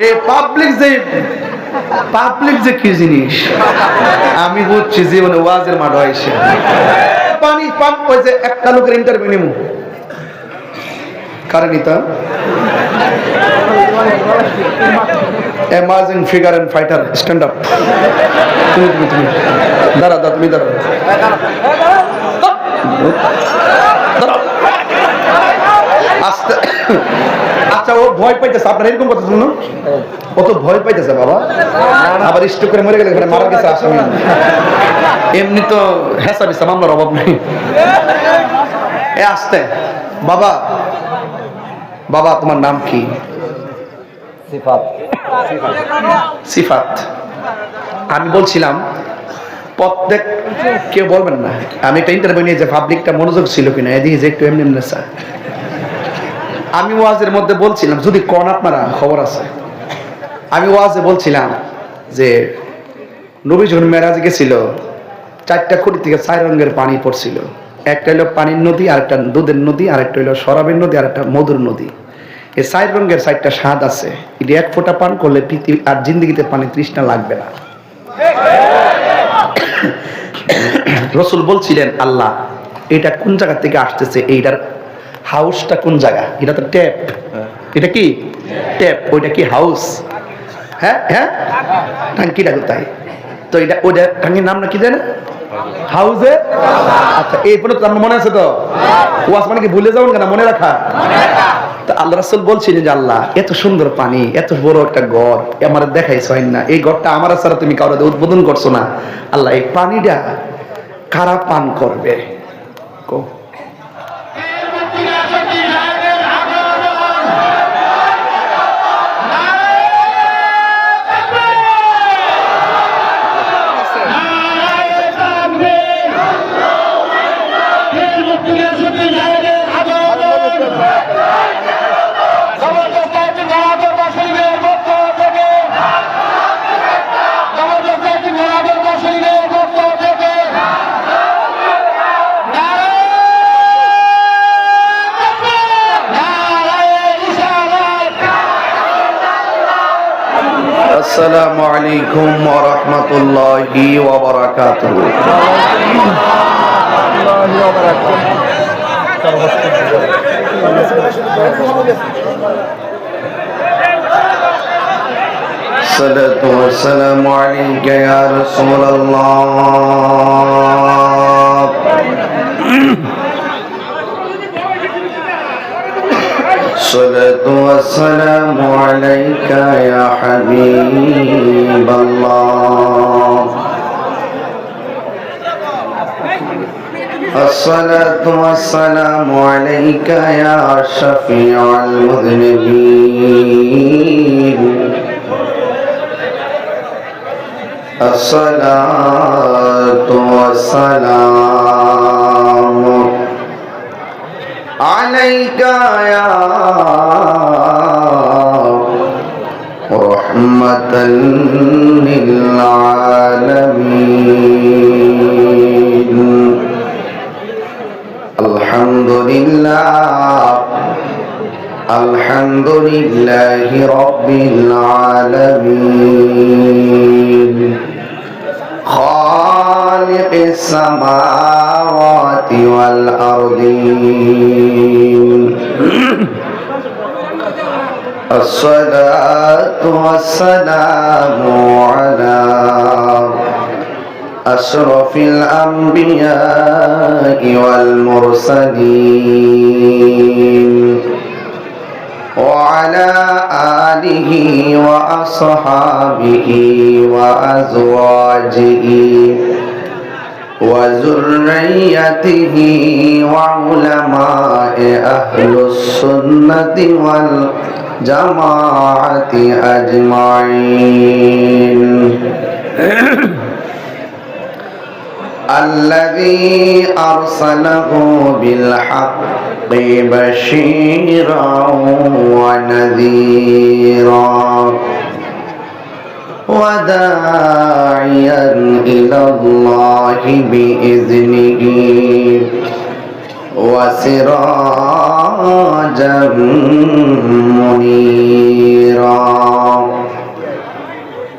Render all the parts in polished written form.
এই পাবলিক যে কি জিনিস আমি বুঝছি জীবনে ওয়াজের মাঠ হয়েছে পানি পাম্প হয়েছে একটা লোকের ইন্টারভিউ নিমু কারণ এটা emerging figure and fighter stand up তুমি দাঁড়া তুমি দাঁড়াও আস্তে আচ্ছা ও ভয় পাইতেছে আপনার এরকম কথা শুনুন ও তো ভয় পাইতেছে বাবা আবার স্ট্রোক করে মরে গেলে মারা গেছে আসামি এমনি তো হেসা বিসা মামলার অভাব নেই এ আস্তে বাবা বাবা তোমার নাম কি সিফাত আমি বলছিলাম প্রত্যেক কেউ বলবেন না আমি একটা ইন্টারভিউ নিয়ে যে পাবলিকটা মনোযোগ ছিল কিনা এদিকে যে একটু এমনি স্যার আমি ওয়াজের মধ্যে বলছিলাম যদি কোন আপনারা খবর আছে আমি ওয়াজে বলছিলাম যে নবী যখন মেরাজে গেছিল 4টা খুঁটি থেকে 4 রঙের পানি পড়ছিল একটা হলো পানির নদী আরেকটা দুধের নদী আরেকটা হলো শরাবের নদী আরেকটা মধুর নদী এই 4 রঙের 4টা স্বাদ আছে এটা এক ফোঁটা পান করলে পৃথিবী আর জিন্দগিতে পানি তৃষ্ণা লাগবে না রাসূল বলছিলেন আল্লাহ এটা কোন জায়গা থেকে আসতেছে এইটার হাউসটা কোন জায়গা এটা তো ট্যাপ এটা কি ট্যাপ ওইটা কি হাউস হ্যাঁ হ্যাঁ টাঙ্কিটা কোথায় তো এটা ওইটা টাঙ্কির নাম না কি জানে হাউসে আচ্ছা এই পর্যন্ত আপনার মনে আছে তো ওয়াজ মানে কি ভুলে যাবেন কেন মনে রাখা তো আল্লাহ রাসূল বলছিলেন যে আল্লাহ এত সুন্দর পানি এত বড় একটা ঘর আমার দেখাইছ না এই ঘরটা আমার ছাড়া তুমি কারোর উদ্বোধন করছো না আল্লাহ এই পানিটা কারা পান করবে কো السلام عليكم ورحمة الله وبركاته الصلاة والسلام عليك يا رسول الله الصلاة والسلام عليك يا حبيب الله الصلاة والسلام عليك يا شفيع المذنبين الصلاة والسلام عليك يا رحمة للعالمين الحمد لله رب العالمين خالق السماوات والأرضين الصلاة والسلام على أشرف الأنبياء والمرسلين وعلى آله وأصحابه وأزواجه وذريته وعلماء أهل السنة والجماعة أجمعين الذي أرسله بالحق بشيرا ونذيرا وداعيا إلى الله بإذنه وسراجا منيرا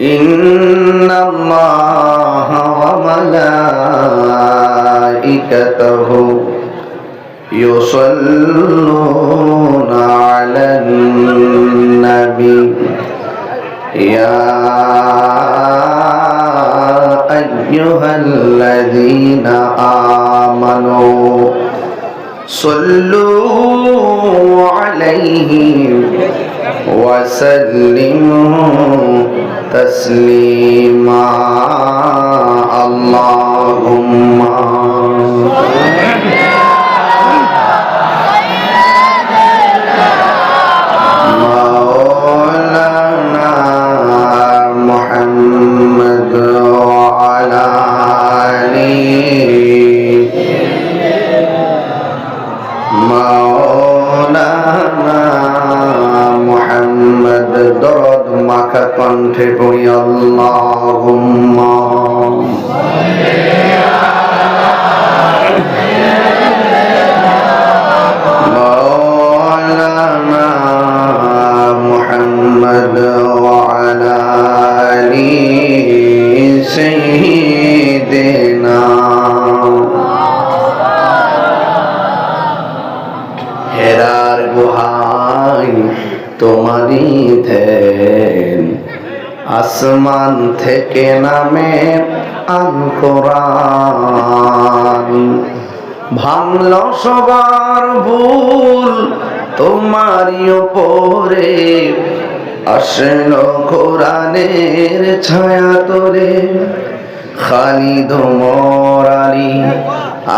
ইন্নাল্লাহা ওয়া মালাইকাতাহু ইউসাল্লুনা আলান নবী ইয়া আইয়ুহাল্লাযীনা আমানু সাল্লু আলাইহি ওয়া সাল্লিমু তাসলিমা আল্লাহুম্মা মাওলানা মুহাম্মদ ওয়া আলা আলিহি মাওলানা মুহাম্মদ দরদ মাখা কণ্ঠে পড়ি আল্লাহুম্মা মাওলানা মুহাম্মদ ওয়া আলা আলিহি সাইয়্যিদিনা হেরার গুহায় তোমারই ধ্যান আসমান থেকে নামে আল কোরআন ভাঙল সবার ভুল তোমারই ওপরে আসলো কোরআনের ছায়া তোরে খালিদ ওমর আলী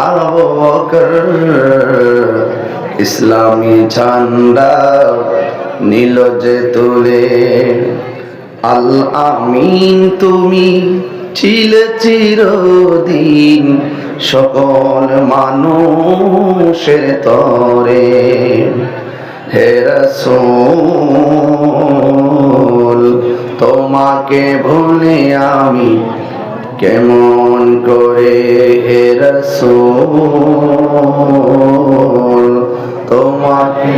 আবু বকর ইসলামী ঝান্ডা নীল যে তুলে আল আমিন তুমি ছিলে চিরদিন সকল মানুষের তরে হে রাসূল তোমাকে ভুলে আমি কেমন করে হে রাসূল তোমাকে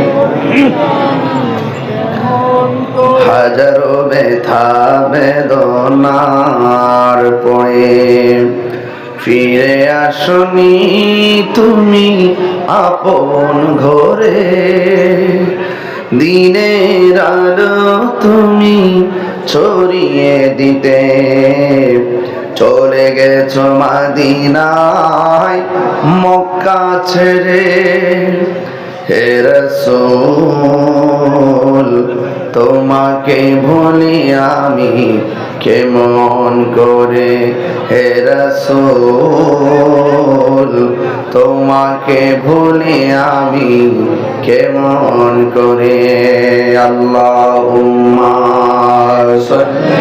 হাজারো ব্যথা বেদনার পরে ফিরে আসনি তুমি আপন ঘরে দিনের আলো তুমি ছড়িয়ে দিতে চলে গেছো মদিনায় মক্কা ছেড়ে হে রাসূল তোমাকে ভুলি আমি কেমন করে হে রাসূল তোমাকে ভুলি আমি কেমন করে আল্লাহুম্মা সাল্লি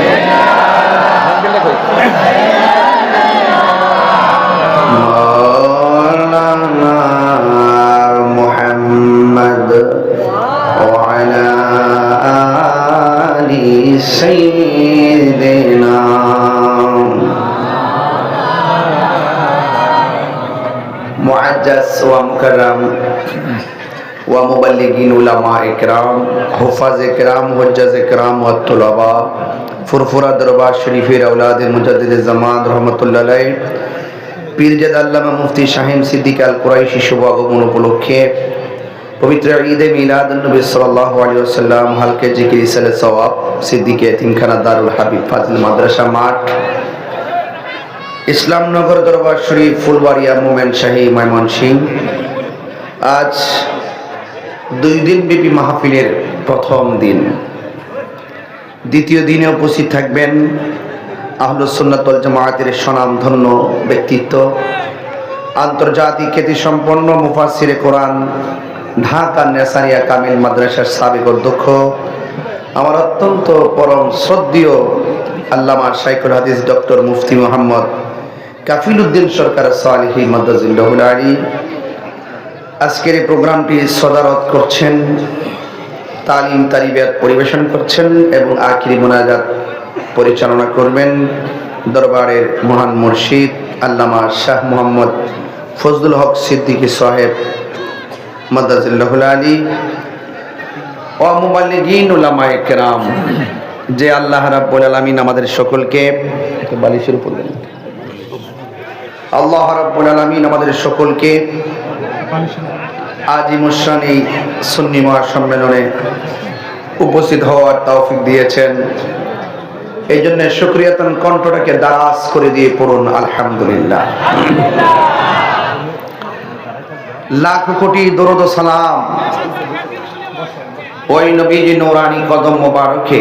মাওলানা মুহাম্মদ ওয়া আলা আলি সাইয়্যিদিনা মুআজ্জাজ ওয়া মুকাররাম ওয়া মুবাল্লিগিন উলামা ইকরাম হুফাজ ইকরাম হুজ্জাজ ইকরাম ওয়া তুলাবা ফুরফুরা দরবার শরীফের আওলাদ মুজাদ্দিদ জামান রহমাতুল্লাহ আলাইহি পীরজাদ আল্লামা মুফতি শাহিন সিদ্দিক আল কুরাইশি শুভ আগমন উপলক্ষে পবিত্র ঈদে মিলাদুন নবী সাল্লাল্লাহু আলাইহি ওয়াসাল্লাম হালকে জিকির ইসালে সওয়াব সিদ্দিক এতিমখানা দারুল হাবিব ফাজিল মাদ্রাসা মাঠ ইসলামনগর দরবার শরীফ ফুলবাড়িয়া মোমেন শাহী ময়মনসিংহ আজ 2 দিন ব্যাপী মাহফিলের প্রথম দিন দ্বিতীয় দিনে উপস্থিত থাকবেন আহলুস সুন্নাত ওয়াল জামায়াতের স্বনামধন্য ব্যক্তিত্ব আন্তর্জাতিক খ্যাতিসম্পন্ন মুফাসসিরে কোরআন ঢাকা নেসারিয়া কামিল মাদ্রাসার সাবেক অধ্যক্ষ আমার অত্যন্ত পরম শ্রদ্ধেয় আল্লামা শাইখুল হাদিস ডক্টর মুফতি মোহাম্মদ কাফিলউদ্দিন সরকার সালেহী মাদ্দাজিল্লাহুল আলী আজকের এই প্রোগ্রামটি সদারত করছেন তালিম তারিবিয়াত পরিবেশন করছেন এবং আখিরি মোনাজাত পরিচালনা করবেন দরবারের মহান মুর্শিদ আল্লামা শাহ মোহাম্মদ ফজলুল হক সিদ্দিকী সাহেব মাদ্দাজিল্লাহুল আলী ওয়া মুবাল্লিগিন উলামায়ে কেরাম যে আল্লাহ রাব্বুল আলামিন আমাদের সকলকে বালিশের উপর দেন। আল্লাহ রাব্বুল আলামিন আমাদের সকলকে আজিমুশান এই সুন্নি মহাসম্মেলনে উপস্থিত হওয়ার তৌফিক দিয়েছেন। এই জন্য শুকরিয়াতান কণ্ঠটাকে দারাজ করে দিয়ে পড়ুন আলহামদুলিল্লাহ। লাখ কোটি দরুদ ও সালাম ওই নবীজি নূরানি কদম মোবারকে,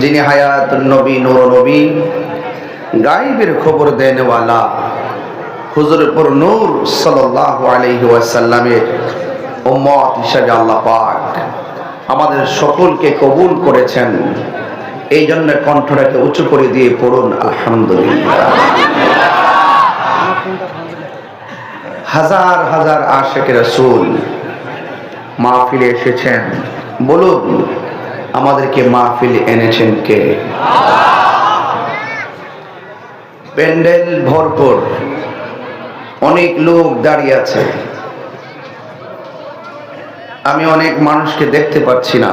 যিনি হায়াতুন নবী, নূর নবী, গায়বের খবর দেনওয়ালা হুজুরপুর নূর সাল্লাল্লাহু আলাইহি ওয়াসাল্লামের উম্মত হিসেবে আল্লাহ পাক আমাদের সকলকে কবুল করেছেন। এই জন্য কণ্ঠটাকে উঁচু করে দিয়ে পড়ুন আলহামদুলিল্লাহ। হাজার হাজার আশিক রাসূল মাহফিলে এসেছেন। বলুন, আমাদেরকে মাহফিলে এনেছেন কে? প্যান্ডেল ভরপুর, অনেক লোক দাঁড়িয়ে আছে। আমি অনেক মানুষকে দেখতে পাচ্ছি না।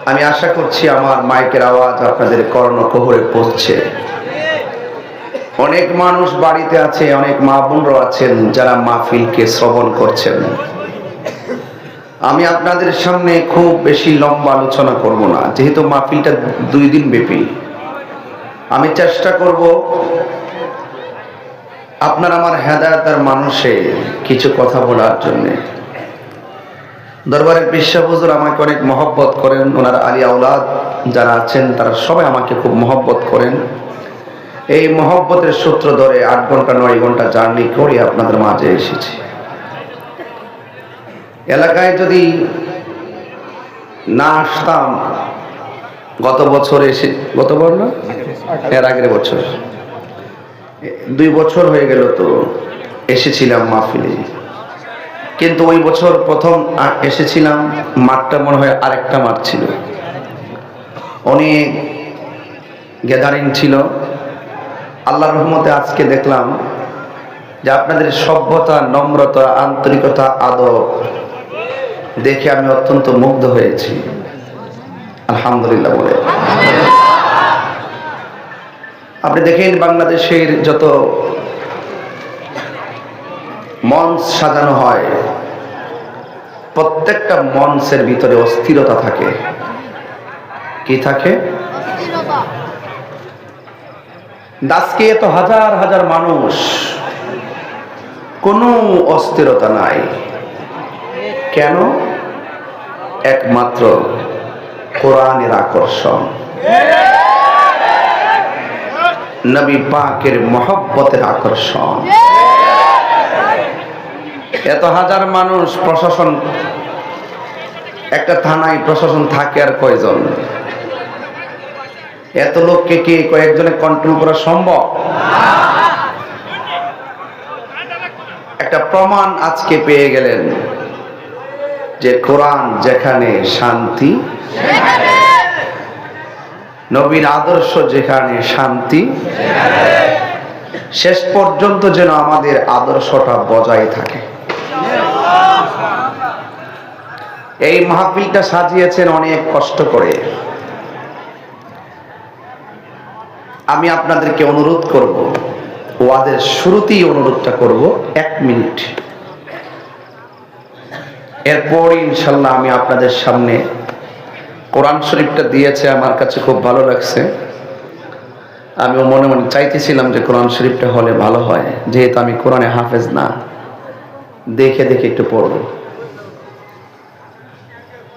আমি আশা করছি আমার মাইকের আওয়াজ আপনাদের কর্ণকুহরে পৌঁছছে। অনেক মানুষ বাড়িতে আছে, অনেক মা বোনরা আছেন যারা মাহফিলকে শ্রবণ করছেন। আমি আপনাদের সামনে খুব বেশি লম্বা আলোচনা করব না, যেহেতু মাহফিলটা 2 দিন ব্যাপী। আমি চেষ্টা করব আপনার আমার হেদায়েতের মানুষে কিছু কথা বলার জন্য। দরবারের বিশ্বাস হুজুর আমাকে অনেক মহব্বত করেন। ওনার আলী আওলাদ যারা আছেন তারা সবাই আমাকে খুব মহব্বত করেন। এই মহব্বতের সূত্র ধরে 8 ঘন্টা 9 ঘন্টা জার্নি করে আপনাদের মাঝে এসেছি। এলাকায় যদি না আসতাম, গত বছর এসে, গতবার না এর আগের বছর, 2 বছর হয়ে গেল তো এসেছিলাম মাহফিলে। কিন্তু ওই বছর প্রথম এসেছিলাম, মাঠটা মনে হয় আরেকটা মাঠ ছিল, অনেক গ্যাদারিং ছিল। আল্লাহর রহমতে আজকে দেখলাম যে আপনাদের সভ্যতা, নম্রতা, আন্তরিকতা, আদব দেখে আমি অত্যন্ত মুগ্ধ হয়েছি। আলহামদুলিল্লাহ বলে। আপনি দেখেন বাংলাদেশের যত মঞ্চ সাজানো হয়, প্রত্যেকটা মঞ্চের ভিতরে অস্থিরতা থাকে। কি থাকে? আজকে এত হাজার হাজার মানুষ, কোনো অস্থিরতা নাই। কেন? একমাত্র কোরআনের আকর্ষণ, নবী পাকের মহব্বতের আকর্ষণ। এত হাজার মানুষ, প্রশাসন, একটা থানায় প্রশাসন থাকে আর কয়জন? এত লোককে কি কয়েকজনে কন্ট্রোল করা সম্ভব? একটা প্রমাণ আজকে পেয়ে গেলেন যে কোরআন যেখানে শান্তি, নবীর আদর্শ যেখানে শান্তি, শেষ পর্যন্ত যেন আমাদের আদর্শটা বজায় থাকে। এই মাহফিলটা সাজিয়েছেন অনেক কষ্ট করে। আমি আপনাদেরকে অনুরোধ করব, ওয়াদের শুরুতেই অনুরোধটা করব, 1 মিনিট। এরপর ইনশাল্লাহ আমি আপনাদের সামনে কোরআন শরীফটা দিয়েছে, আমার কাছে খুব ভালো লাগছে। আমিও মনে মনে চাইতেছিলাম যে কোরআন শরীফটা হলে ভালো হয়, যেহেতু আমি কোরআনে হাফেজ না, দেখে দেখে একটু পড়ব।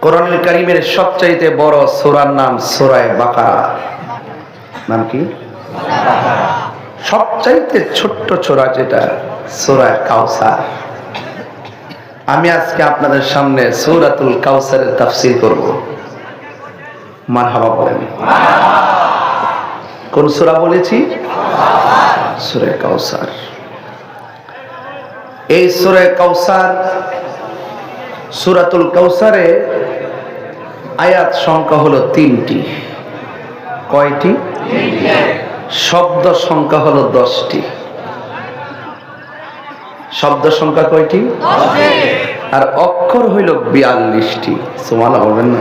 কোরআনুল কারীমের সবচাইতে বড় সূরার নাম সূরা বাকারা। নাম কি? সবচাইতে ছোট্ট সূরা যেটা, সূরা কাউসার। আমি আজকে আপনাদের সামনে সূরাতুল কাউসারের তাফসীর করব। মারহাবা বলেন। কোন সূরা বলেছি? সূরা কাউসার। এই সূরা কাউসার, সূরাতুল কাউসারে আয়াত সংখ্যা হলো 3টি। কয়টি? শব্দ সংখ্যা হলো 10টি। শব্দ সংখ্যা কয়টি? 10টি। আর অক্ষর হইল 42টি। সুবহানাল্লাহ বলবেন না?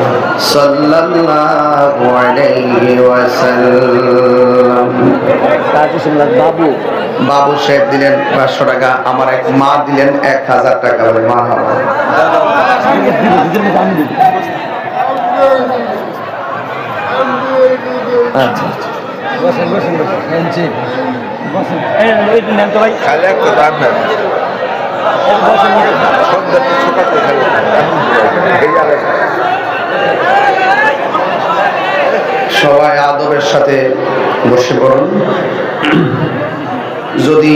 সাল্লাল্লাহু আলাইহি ওয়াসাল্লাম। বাবু সাহেব দিলেন 500 টাকা, আমার এক মা দিলেন 1000 টাকা। বলে মারহাবা। আচ্ছা সবাই আদবের সাথে বসে পড়ুন। যদি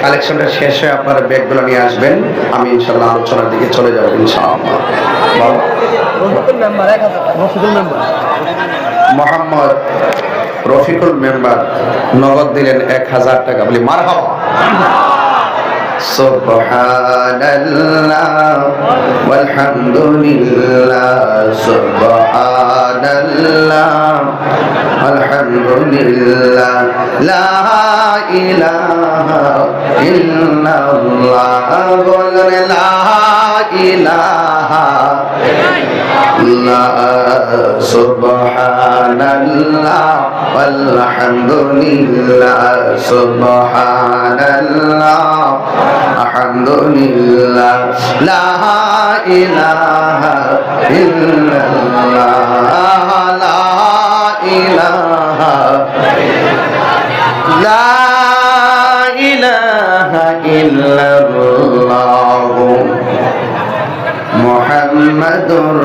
কালেকশনটা শেষ হয় আপনারা ব্যাগগুলো নিয়ে আসবেন, আমি ইনশাল্লাহ আলোচনার দিকে চলে যাবো ইনশাআল্লাহ। মোহাম্মদ রফিকুল মেম্বার নগদ দিলেন 1000 টাকা। বলি মারহাবা। সুবহানাল্লাহ ওয়ালহামদুলিল্লাহ, সুবহানাল্লাহ আলহামদুলিল্লাহ, লা ইলাহা ইল্লাল্লাহ, বলেন লা ইলাহা ইল্লাল্লাহ, সুবহানাল্লাহ আলহামদুলিল্লাহ, সুবহানাল্লাহ আলহামদুলিল্লাহ, লা ইলাহা ইল্লাল্লাহ, লা ইলাহা ইল্লাল্লাহ, মুহাম্মাদুর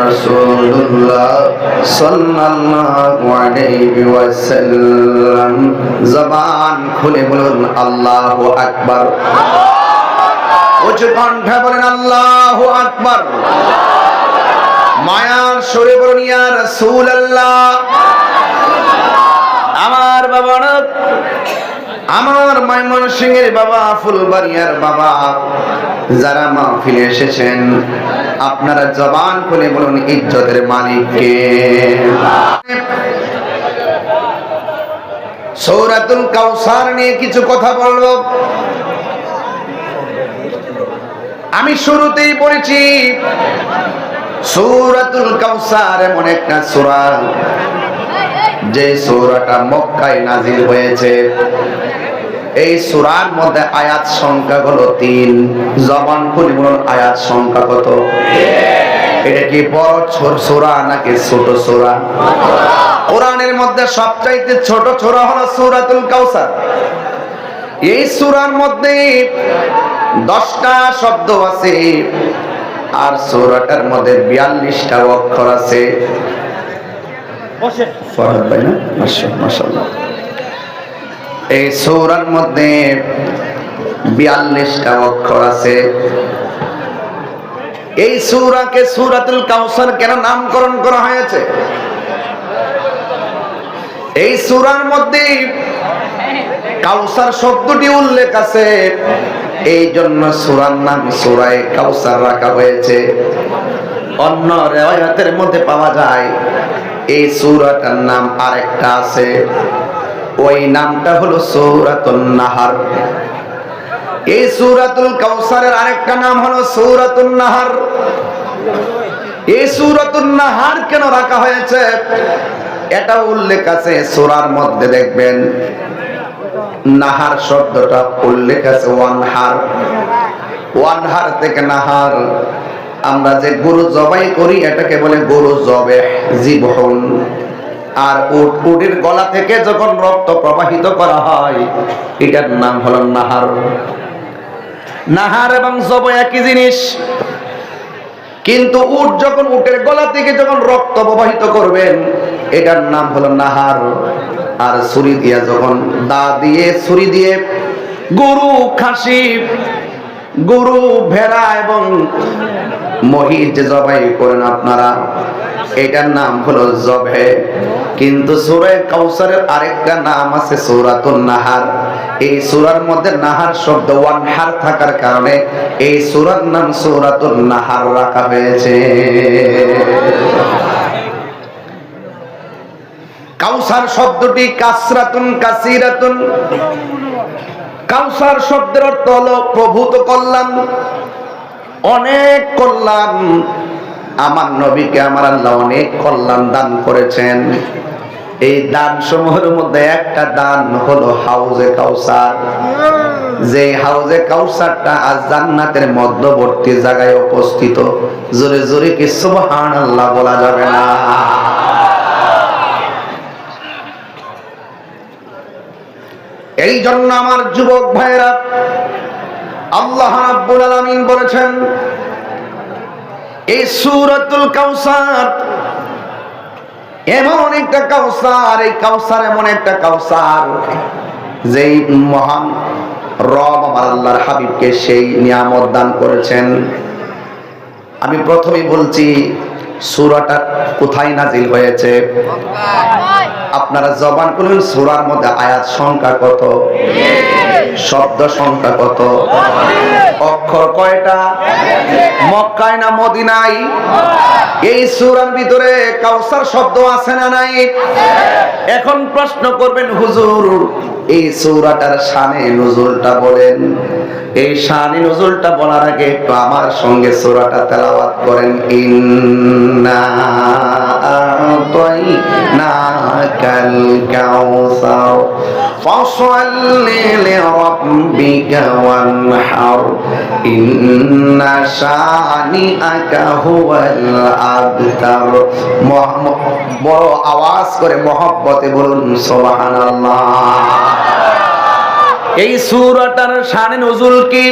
রাসূলুল্লাহ সাল্লাল্লাহু আলাইহি ওয়াসাল্লাম। জবান খুলে বলুন আল্লাহু আকবার। উচ্চ কণ্ঠে বলেন আল্লাহু আকবার। মায়ার সুরে বলুন ইয়া রাসূলুল্লাহ। আমার বাবারা, আমার ময়মনসিংহের বাবা, ফুলবাড়িয়ার বাবা, যারা মাহফিলে এসেছেন, আপনারা জবান খুলে বলুন ইজ্জতের মালিক কে। সূরাতুল কাউসার নিয়ে কিছু কথা বলবো। আমি শুরুতেই বলেছি সূরাতুল কাউসার এমন একটা সূরা যে সূরাটা মক্কায় নাজিল হয়েছে। এই সূরার মধ্যে আয়াত সংখ্যা হলো 3। জবান খুলে বলুন আয়াত সংখ্যা কত? এটা কি বড় সূরা নাকি ছোট সূরা? কোরআনের মধ্যে সবচাইতে ছোট সূরা হলো সূরাতুল কাউসার। এই সূরার মধ্যে 10টা শব্দ আছে, আর সূরাটার মধ্যে 42টা অক্ষর আছে। ফরহাদ ভাই না? মাশাআল্লাহ। এই সূরার মধ্যে 42টা অক্ষর আছে। এই সূরাকে সূরাতুল কাউসার কেন নামকরণ করা হয়েছে? এই সূরার মধ্যে কাউসার শব্দটি উল্লেখ আছে, এই জন্য সূরার নাম সূরায়ে কাউসার রাখা হয়েছে। অন্য রিওয়ায়াতের মধ্যে পাওয়া যায় এই সূরাটার নাম আরেকটা আছে, ওই নামটা হলো সূরাতুন নাহার। এই সূরাতুল কাউসারের আরেকটা নাম হলো সূরাতুন নাহার। এই সূরাতুন নাহার কেন রাখা হয়েছে এটা উল্লেখ আছে সূরার মধ্যে। দেখবেন নাহার শব্দটা উল্লেখ আছে ওয়ানহার। ওয়ানহার থেকে নাহার। আমরা যে গরু জবাই করি এটাকে বলে গরু জবেহ, জিবহুন। আর উটের গলা থেকে যখন রক্ত প্রবাহিত করা হয় এটার নাম হলো নাহার। নাহার এবং জবহ একই জিনিস, কিন্তু উট যখন উটের গলা থেকে যখন রক্ত প্রবাহিত করবেন এটার নাম হলো নাহার। আর ছুরি দিয়ে যখন দা দিয়ে ছুরি দিয়ে গরু, খাসি, গরু, ভেড়া এবং মহিষ যে জবাই করেন আপনারা, এটার নাম হলো জবে। কিন্তু সূরা কাউসারের আরেকটা নাম আছে সূরাতুন নাহার। এই সূরার মধ্যে নাহার শব্দ ওয়ানহার থাকার কারণে এই সূরার নাম সূরাতুন নাহার রাখা হয়েছে। কাউসার শব্দটি কাসরাতুন কাসিরাতুন। কাউসার শব্দের অর্থ হলো প্রভূত কল্যাণ, অনেক কল্যাণ। আমার নবীকে আমার আল্লাহ অনেক কল্যাণ দান করেছেন। এই দান সমূহের মধ্যে একটা দান হলো হাউজে কাউসার। যে হাউজে কাউসারটা আজ জান্নাতের মধ্যবর্তী জায়গায় অবস্থিত। জোরে জোরে কি সুবহানাল্লাহ বলা যাবে না? এই জন্য আমার যুবক ভাইরা, আল্লাহ রাব্বুল আলামিন বলেছেন এই সূরাতুল কাউসার এমন একটা কাউসার, এই কাউসার এমন একটা কাউসার যেই মহান রব আমার আল্লাহর হাবিবকে সেই নিয়ামত দান করেছেন। আমি প্রথমেই বলছি সূরাটা কোথায় নাজিল হয়েছে? আপনারা জবান করলেন সূরার মধ্যে আয়াত সংখ্যা কত? শব্দ সংখ্যা কত? অক্ষর কয়টা? মক্কায় না মদিনায়? এই সূরার ভিতরে কাউসার শব্দ আছে না নাই? এখন প্রশ্ন করবেন হুজুর এই সূরাটার শানে নুজুলটা বলেন। এই শানে নুজুলটা বলার আগে একটু আমার সঙ্গে সূরাটা তেলাওয়াত করেন। ইন্না আ'তাইনাকাল কাউসার ফাসাল্লি লিরাব্বিকা ওয়ানহার ইন্না শানিআকা হুয়াল আবতার। বড় আওয়াজ করে মহব্বতে বলুন সুবহানাল্লাহ। এই সূরাটার শানে নুজুল কি?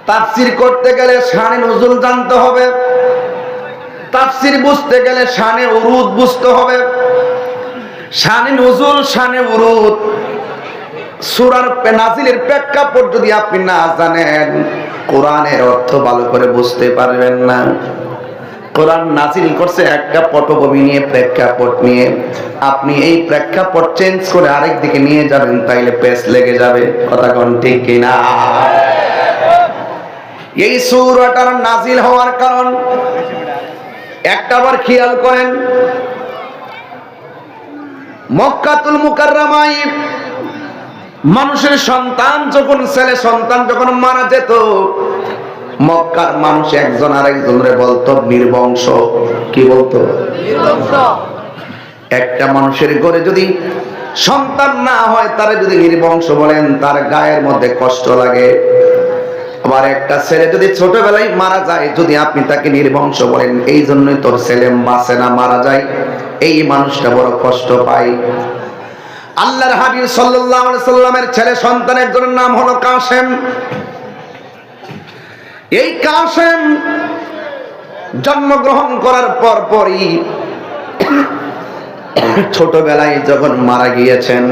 তাফসীর করতে গেলে শানে নুজুল জানতে হবে, তাফসীর বুঝতে গেলে শানে উরুদ বুঝতে হবে। শানে নুজুল, শানে উরুদ, সূরার নাজিলের প্রেক্ষাপট যদি আপনি না জানেন, কোরআনের অর্থ ভালো করে বুঝতে পারবেন না। কোরআন নাজিল করছে একটা পটভূমি নিয়ে, প্রেক্ষাপট নিয়ে। আপনি এই প্রেক্ষাপট চেঞ্জ করে আরেক দিকে নিয়ে যাবেন, তাইলে পেস লেগে যাবে। কথা কোন ঠিক কিনা? এই সূরাটার নাজিল হওয়ার কারণ একটাবার খেয়াল করেন। মক্কাতুল মুকাররমায় মানুষের সন্তান যখন, ছেলে সন্তান যখন মারা যেত, মক্কার মানুষ একজন আরেকজনের বলতো নির্বংশ। কি বলতো? নির্বংশ। একটা মানুষের ঘরে যদি সন্তান না হয়, তারে যদি নির্বংশ বলেন, তার গায়ের মধ্যে কষ্ট লাগে। আবার একটা ছেলে যদি ছোটবেলায় মারা যায়, যদি আপনি তাকে নির্বংশ বলেন, এই জন্যই তোর ছেলে বাঁচে না, মারা যায়, এই মানুষটা বড় কষ্ট পায়। আল্লাহর হাবিব সাল্লাল্লাহু আলাইহি সাল্লামের ছেলে সন্তান একজনের নাম হলো কাসেম। এই কাসেম জন্মগ্রহণ করার পরই ছোটবেলায় যখন মারা গিয়েছেন,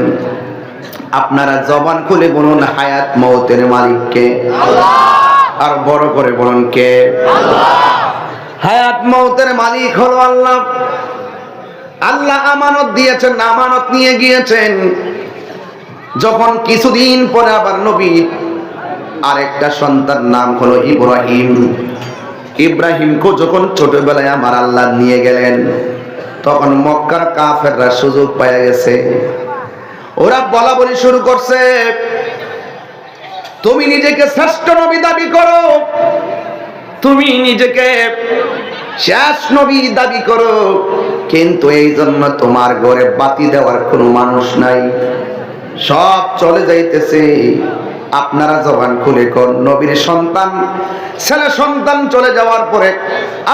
আপনারা জবান খুলে বলুন হায়াত মওতের মালিক কে? আল্লাহ। আর বড় করে বলুন কে? আল্লাহ। হায়াত মওতের মালিক হলো আল্লাহ। আল্লাহ আমানত দিয়েছেন, আমানত নিয়ে গিয়েছেন। যখন কিছুদিন পরে আবার নবী আরেকটা সন্তান নাম হলো ইব্রাহিম। ইব্রাহিমকে যখন ছোটবেলায় আমার আল্লাহ নিয়ে গেলেন, তখন মক্কার কাফেররা সুযোগ পেয়ে গেছে। ওরা বলা বলি শুরু করছে, তুমি নিজেকে শ্রেষ্ঠ নবী দাবি করো, তুমি নিজেকে শেষ নবী দাবি করো, কিন্তু এই জন্য তোমার ঘরে বাতি দেওয়ার কোনো মানুষ নাই, সব চলে যাইতেছে। আপনারা জবান খুলে কোন নবীর সন্তান, ছেলে সন্তান চলে যাওয়ার পরে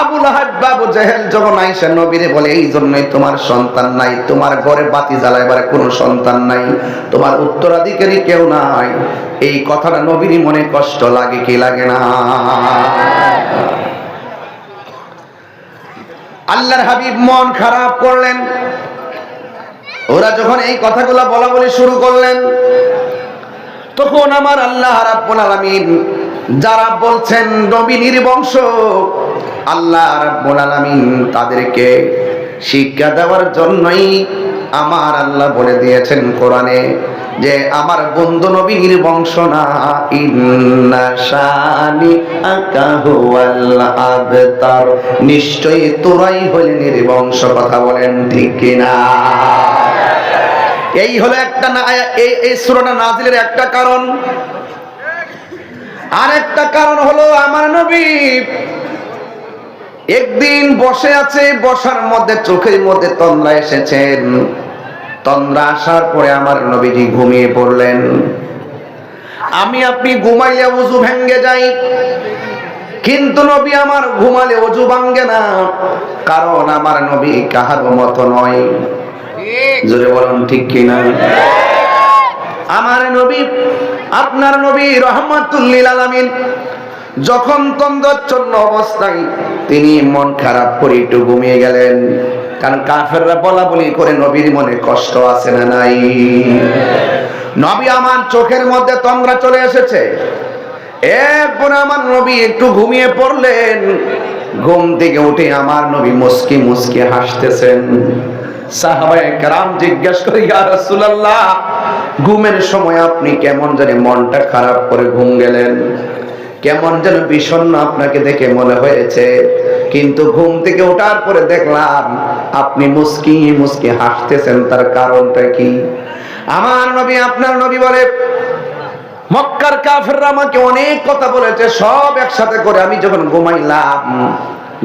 আবু লাহাব, আবু জেহেল যখন আইসা নবীরে বলে, এই জন্যই তোমার সন্তান নাই, তোমার ঘরে বাতি জ্বালাইবার কোনো সন্তান নাই, তোমার উত্তরাধিকারী কেউ নাই, এই কথাটা নবীর মনে কষ্ট লাগে কি লাগে না? আল্লাহর হাবিব মন খারাপ করলেন। ওরা যখন এই কথাগুলো বলা বলি শুরু করলেন, তখন আমার আল্লাহ রাব্বুল আলামিন যারা বলছেন নবী নির্বংশ, আল্লাহ রাব্বুল আলামিন তাদেরকে শিক্ষা দেওয়ার জন্যই আমার আল্লাহ বলে দিয়েছেন কোরআনে যে আমার বন্ধু নবী নির্বংশ না, ইন্না শানিআকা হুয়াল আবতার, নিশ্চয়ই তোরাই হলে নির্বংশ। কথা বলেন ঠিক কিনা? এই হলো একটা এই সূরাটা নাজিলের একটা কারণ। আরেকটা কারণ হলো আমার নবী একদিন বসে আছে, বসার মধ্যে চোখের মধ্যে তন্দ্রা এসেছেন। তন্দ্রা আসার পরে আমার নবীজি ঘুমিয়ে পড়লেন। আমি আপনি ঘুমাইলে ওযু ভেঙে যাই, কিন্তু নবী আমার ঘুমালে ওযু ভাঙে না, কারণ আমার নবী কাহারও মতো নয়। জোরে বলুন ঠিক কিনা? আমার নবী, আপনার নবী রাহমাতুল লিল আলামিন যখন তন্দ্রাচ্ছন্ন অবস্থায় তিনি মন খারাপ করে একটু ঘুমিয়ে গেলেন। কারণ কাফেররা বলা বলি করে নবীর মনে কষ্ট আছে না নাই? নবী আমার চোখের মধ্যে তন্দ্রা চলে এসেছে। এরপর আমার নবী একটু ঘুমিয়ে পড়লেন। ঘুম থেকে উঠে আমার নবী মুস্কি মুস্কি হাসতেছেন। সাহাবায়ে কেরাম জিজ্ঞাসা করে, ইয়া রাসূলুল্লাহ, ঘুমের সময় আপনি কেমন জানি মনটা খারাপ করে ঘুম গেলেন, কেমন যেন বিষণ্ণ আপনাকে দেখে মনে হয়েছে, কিন্তু ঘুম থেকে ওঠার পরে দেখলাম আপনি মুস্কি মুস্কি হাসতেছেন, তার কারণটা কি? আমার নবী, আপনার নবী বলে, মক্কার কাফেররা আমাকে অনেক কথা বলেছে, সব একসাথে করে আমি যখন ঘুমাইলাম,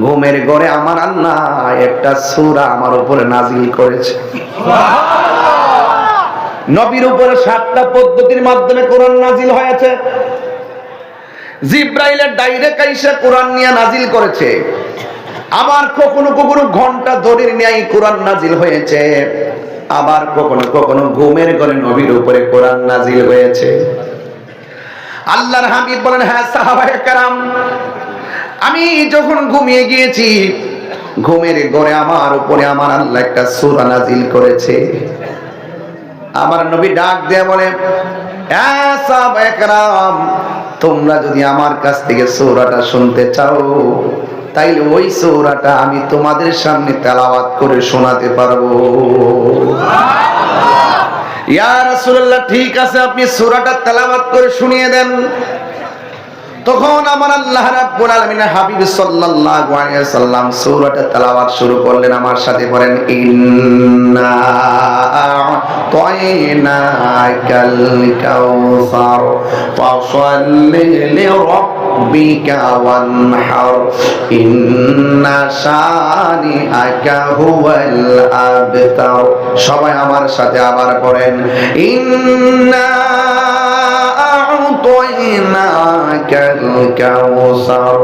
ঘুমের ঘরে আমার আল্লাহ একটা সূরা আমার উপরে নাজিল করেছে। নবীর উপরে 7টা পদ্ধতির মাধ্যমে কোরআন নাজিল হয়েছে। জিব্রাইলের ডাইরেক্ট আইসা কোরআন নিয়ে নাজিল করেছে। আবার কখনো কখনো ঘন্টা দড়ির ন্যায় কোরআন নাজিল হয়েছে। আবার কখনো কখনো ঘুমের ঘরে নবীর উপরে কোরআন নাজিল হয়েছে। আল্লাহর হাবিব বলেন, হ্যাঁ সাহাবায়ে কেরাম, আমি যখন ঘুমিয়ে গিয়েছি, ঘুমের ঘরে আমার উপরে আমার আল্লাহ একটা সূরা নাজিল করেছে। আমার নবী ডাক দিয়ে বলে, হ্যাঁ সাহাবায়ে কেরাম, তোমরা যদি আমার কাছ থেকে সূরাটা শুনতে চাও, তাইলে ওই সূরাটা আমি তোমাদের সামনে তেলাওয়াত করে শোনাতে পারবো। ইয়া রাসূলুল্লাহ, ঠিক আছে, আপনি সূরাটা তেলাওয়াত করে শুনিয়ে দেন। তখন আমার আল্লাহ রাব্বুল আলামিনের হাবিব সাল্লাল্লাহু আলাইহি ওয়াসাল্লাম সূরাটা তেলাওয়াত শুরু করলেন। আমার সাথে পড়েন, ইন্না আ'তাইনাকাল কাউসার ফাসাল্লি লিরাব্বিকা ওয়ানহার ইন্না শানিআকা হুয়াল আবতার। সবাই আমার সাথে আবার পড়েন, ইন্না আ'তাইনাকাল কাউসার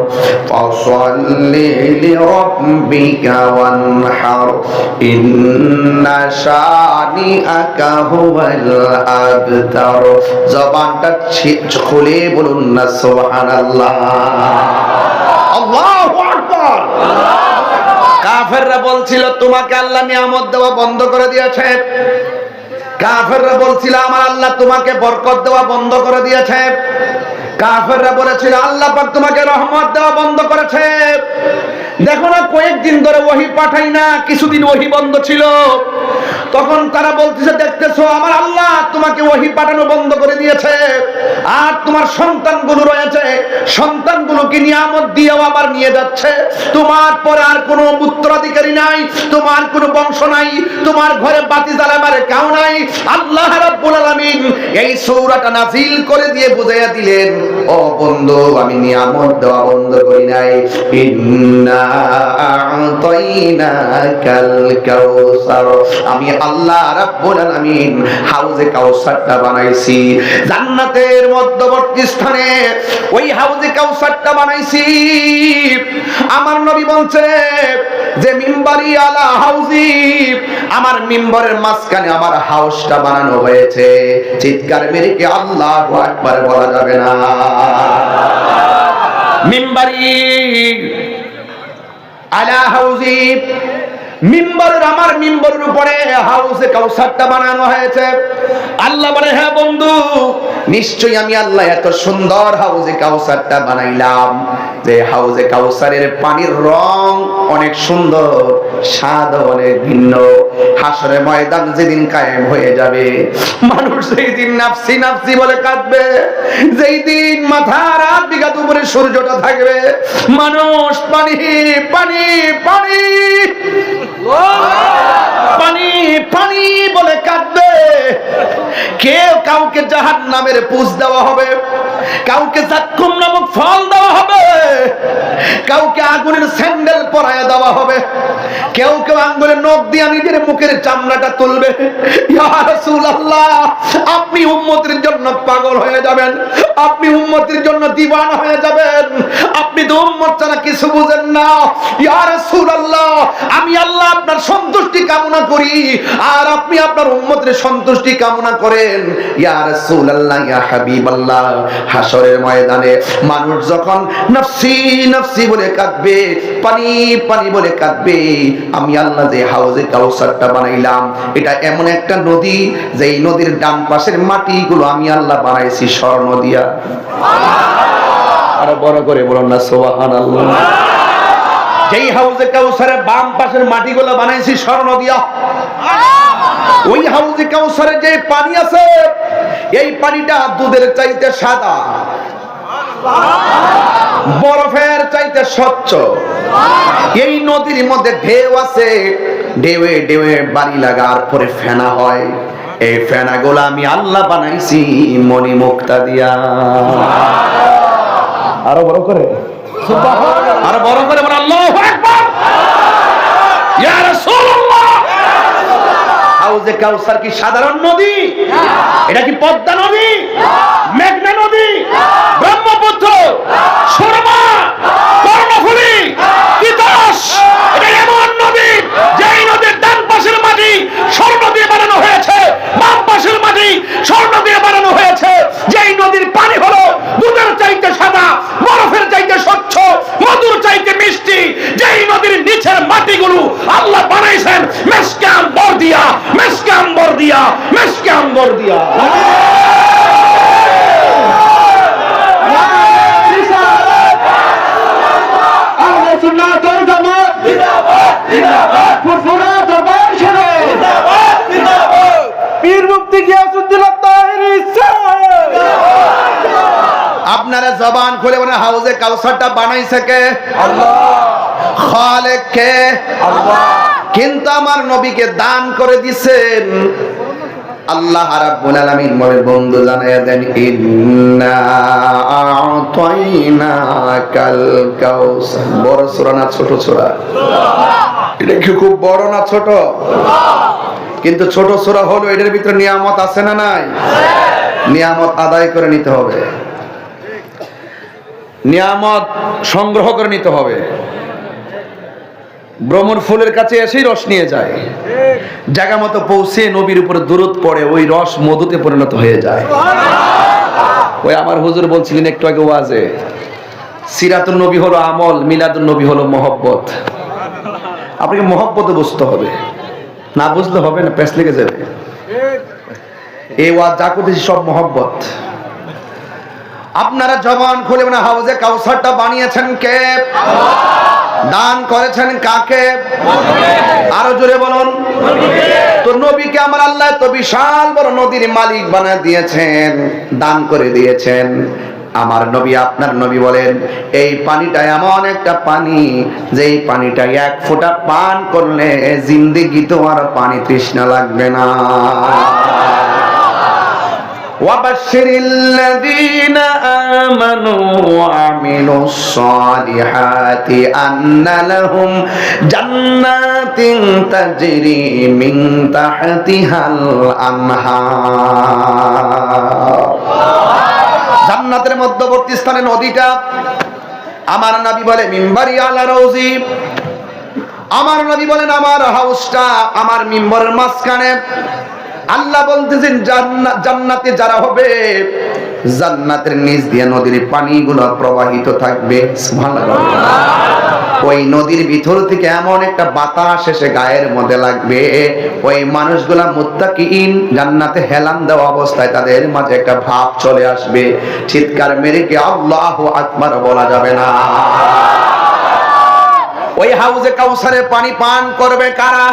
ফাসাল্লি লিরাব্বিকা ওয়ানহার ইন্না শানিআকা হুয়াল আবতার। জবানটা খুলে বলুন না সুবহানাল্লাহ। আল্লাহু আকবার। কাফেররা বলছিল তোমাকে আল্লাহ নিয়ামত দেওয়া বন্ধ করে দিয়েছে। কাফেররা বলছিল আমার আল্লাহ তোমাকে বরকত দেওয়া বন্ধ করে দিয়েছে। কাফেররা বলেছিল আল্লাহ পাক তোমাকে রহমত দেওয়া বন্ধ করেছে। দেখো না, কয়েকদিন ধরে ওহী পাঠাই না, কিছুদিন ওহী বন্ধ ছিল। তখন তারা বলতেছে, দেখতেছো আমার আল্লাহ তোমাকে ওহী পাঠানো বন্ধ করে দিয়েছে, আর তোমার সন্তানগুলো রয়েছে, সন্তানগুলোকে নিয়ামত দিয়েও আবার নিয়ে যাচ্ছে। তোমার পরে আর কোনো উত্তরাধিকারী নাই, তোমার কোনো বংশ নাই, তোমার ঘরে বাতি জ্বালাবার কেউ নাই। আল্লাহ রাব্বুল আলামিন এই সূরাটা নাযিল করে দিয়ে বুঝাইয়া দিলেন, ও বন্ধু, আমি নিয়ামত দেওয়া বন্ধ করি নাই। ইন্না আ'তাইনাকাল কাউসার, আমি আল্লাহ রাব্বুল আলামিন হাউজে কাউসারটা বানাইছি। জান্নাতের মধ্যবর্তী স্থানে ওই হাউজে কাউসারটা বানাইছি। আমার নবী বলছে যে মিম্বারি আলা হাউজি, আমার মিম্বরের মাঝখানে আমার হাউসটা বানানো হয়েছে। চিৎকার মেরে কি আল্লাহু আকবার বলা যাবে না? মিম্বারি আলা হাউজি, মিম্বরের, আমার মিম্বরের উপরে হাউজে কাউসারটা বানানো হয়েছে। আল্লাহ বলে, হ্যাঁ বন্ধু, নিশ্চয়ই আমি আল্লাহ এত সুন্দর হাউজে কাউসারটা বানাইলাম যে হাউজে কাউসারের পানির রং অনেক সুন্দর, স্বাদ অনেক ভিন্ন। হাসরের ময়দান যেদিন কায়েম হয়ে যাবে, মানুষ সেই দিন নাফসি নাফসি বলে কাঁদবে। যেই দিন মাথার 8 বিঘা উপরে সূর্যটা থাকবে, মানুষ পানি পানি পানি পানি পানি বলে কাঁদবে। কেউ কাউকে জাহান্নামের পুষ দেওয়া হবে, কাউকে জাক্কুম নামক ফল দেওয়া হবে, কাউকে আগুনের স্যান্ডেল পরায় দেওয়া হবে, কেউ কেউ আঙ্গুলের নখ দিয়ে নিজের মুখের চামড়াটা তুলবে। ইয়া রাসূলুল্লাহ, আপনি উম্মতের জন্য পাগল হয়ে যাবেন, আপনি উম্মতের জন্য দিওয়ানা হয়ে যাবেন, আপনি তো উম্মত ছাড়া কিছু বুঝেন না। ইয়া রাসূলুল্লাহ, আমি আল্লাহ আপনার সন্তুষ্টি কামনা করি আর আপনি আপনার উম্মতের সন্তুষ্টি কামনা করেন। ইয়া রাসূলুল্লাহ, ইয়া হাবিবাল্লাহ, হাসরের ময়দানে মানুষ যখন নফসি নফসি বলে কাঁদবে, পানি পানি বলে কাঁদবে, আমি আল্লাহ যে হাউজে কাউসারটা বানাইলাম এটা এমন একটা নদী যেই নদীর ডান পাশের মাটিগুলো আমি আল্লাহ বানাইছি স্বর্ণ দিয়া। আরো বড় করে বলুন না সুবহানাল্লাহ। যেই হাউজে কাউসারের বাম পাশের মাটিগুলো বানাইছি স্বর্ণ দিয়া, ওই হাউজে কাউসারে যে পানি আছে এই পানিটা দুধের চাইতে সাদা, বরফের চাইতে স্বচ্ছ। এই নদীর মধ্যে ঢেউ আছে, ঢেউয়ে ঢেউয়ে বাড়ি লাগার পরে ফেনা হয়, এই ফেনাগুলো আমি আল্লাহ বানাইছি মণি মুক্তা দিয়া। আরো বড় করে সুবহানাল্লাহ, আরো বড় করে বল আল্লাহু আকবার। ইয়া রাসূলুল্লাহ, হাউজে কাউসার কি সাধারণ নদী? এটা কি পদ্মা নদী, মেঘনা নদী, ব্রহ্মপুত্র, সুরমা, কর্ণফুলী, তিতাস? এটা এমন নদী যেই নদীর ডান পাশের মাটি স্বর্ণ দিয়ে বানানো হয়েছে, বাম পাশের মাটি স্বর্ণ দিয়ে বানানো হয়েছে। যেই নদীর পানি হলো দুধের চাইতে সাদা, বরফের চাইতে স্বচ্ছ, মধুর চাইতে মিষ্টি। যেই নদীর নিচের মাটিগুলো আল্লাহ বানাইছেন মেশকে আম্বর দিয়া, মেশকে আম্বর দিয়া, মেশকে আম্বর দিয়া। আপনারা জবান খুলে বলেন হাউজে কাউসারটা বানাইছে কে? আল্লাহ। খালেক কে? আল্লাহ। কিন্তু আমার নবীকে দান করে দিবেন আল্লাহ রাব্বুল আলামিন। বলে বন্ধু জানায়া দেন, ইন্না আ'তাইনাকাল কাউসার। বড় সূরা না ছোট সূরা? এটা কি খুব বড় না ছোট? কিন্তু ছোট সূরা হলো, এটার ভিতরে নিয়ামত আছে না নাই? নিয়ামত আদায় করে নিতে হবে, নিয়ামত সংগ্রহ করে নিতে হবে। ভ্রমর ফুলের কাছে এসেই রস নিয়ে যায়, জায়গা মতো পৌঁছে নবীর উপরে দুরূদ পড়ে, ওই রস মধুতে পরিণত হয়ে যায়। ওই আমার হুজুর বলছিলেন একটু আগে ওয়াজে, সিরাতুন নবী হলো আমল, মিলাদুন নবী হলো মহব্বত। আপনাকে মহব্বতে বুঝতে হবে, না বুঝলে হবে না, পেছ লেগে যাবে। এই ওয়াজ যা করতেছি সব মহব্বত। আপনারা জবান খুলে মানে হাউজে কাউসারটা বানিয়েছেন কে? দান করেছেন কাকে? আরো জোরে বলুন। তো নবীকে আমার আল্লাহ তো বিশাল বড় নদীর মালিক বানিয়ে দিয়েছেন, দান করে দিয়েছেন। আমার নবী, আপনার নবী বলেন এই পানিটা এমন একটা পানি যেই পানিটা এক ফোঁটা পান করলে জিন্দেগিতে আর পানি তৃষ্ণা লাগবে না। وَبَشِّرِ الَّذِينَ آمَنُوا وَعَمِلُوا الصَّالِحَاتِ أَنَّ لَهُمْ جَنَّاتٍ تَجْرِي مِنْ تَحْتِهَا الْأَنْهَارُ। জান্নাতের মধ্যবর্তী স্থানে নদীটা। আমার নবী বলে মিম্বারি আলা রওজি, আমার নবী বলেন আমার হাউসটা আমার মিম্বরের মাঝখানে। আল্লাহ বলতেছেন জান্নাতে যারা হবে জান্নাতের নিচ দিয়ে নদীর পানিগুলো প্রবাহিত থাকবে। সুবহানাল্লাহ। ওই নদীর ভিতর থেকে এমন একটা বাতাস এসে গায়ের মধ্যে লাগবে, ওই মানুষগুলা মুত্তাকিন জান্নাতে হেলান দেওয়া অবস্থায় তাদের মাঝে একটা ভাব চলে আসবে, চিৎকার মেরে কি আল্লাহু আকবার বলা যাবে না। ওই হাউজে কাউসারের পানি পান করবে কারা?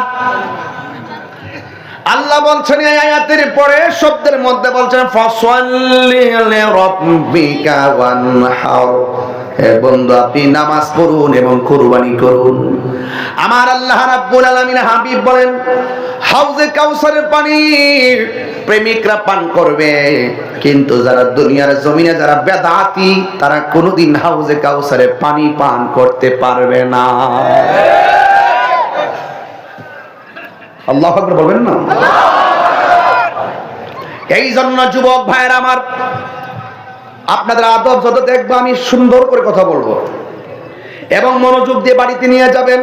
আল্লাহ বলছেন এই আয়াতের পরে শব্দের মধ্যে বলছেন ফাসাল্লি লিরাব্বিকা ওয়ানহার। হে বন্ধু, আপনি নামাজ পড়ুন এবং কুরবানি করুন। আমার আল্লাহ রাব্বুল আলামিন হাবিব বলেন হাউজে কাউসারের পানি প্রেমিকরা পান করবে, কিন্তু যারা দুনিয়ার জমিনে যারা বেদাতি তারা কোনোদিন হাউজে কাউসারের পানি পান করতে পারবে না। আল্লাহু আকবার বলবেন না? এই জন্য যুবক ভাইয়ের আমার, আপনাদের আদব যত দেখবো আমি সুন্দর করে কথা বলবো এবং মনোযোগ দিয়ে বাড়িতে নিয়ে যাবেন।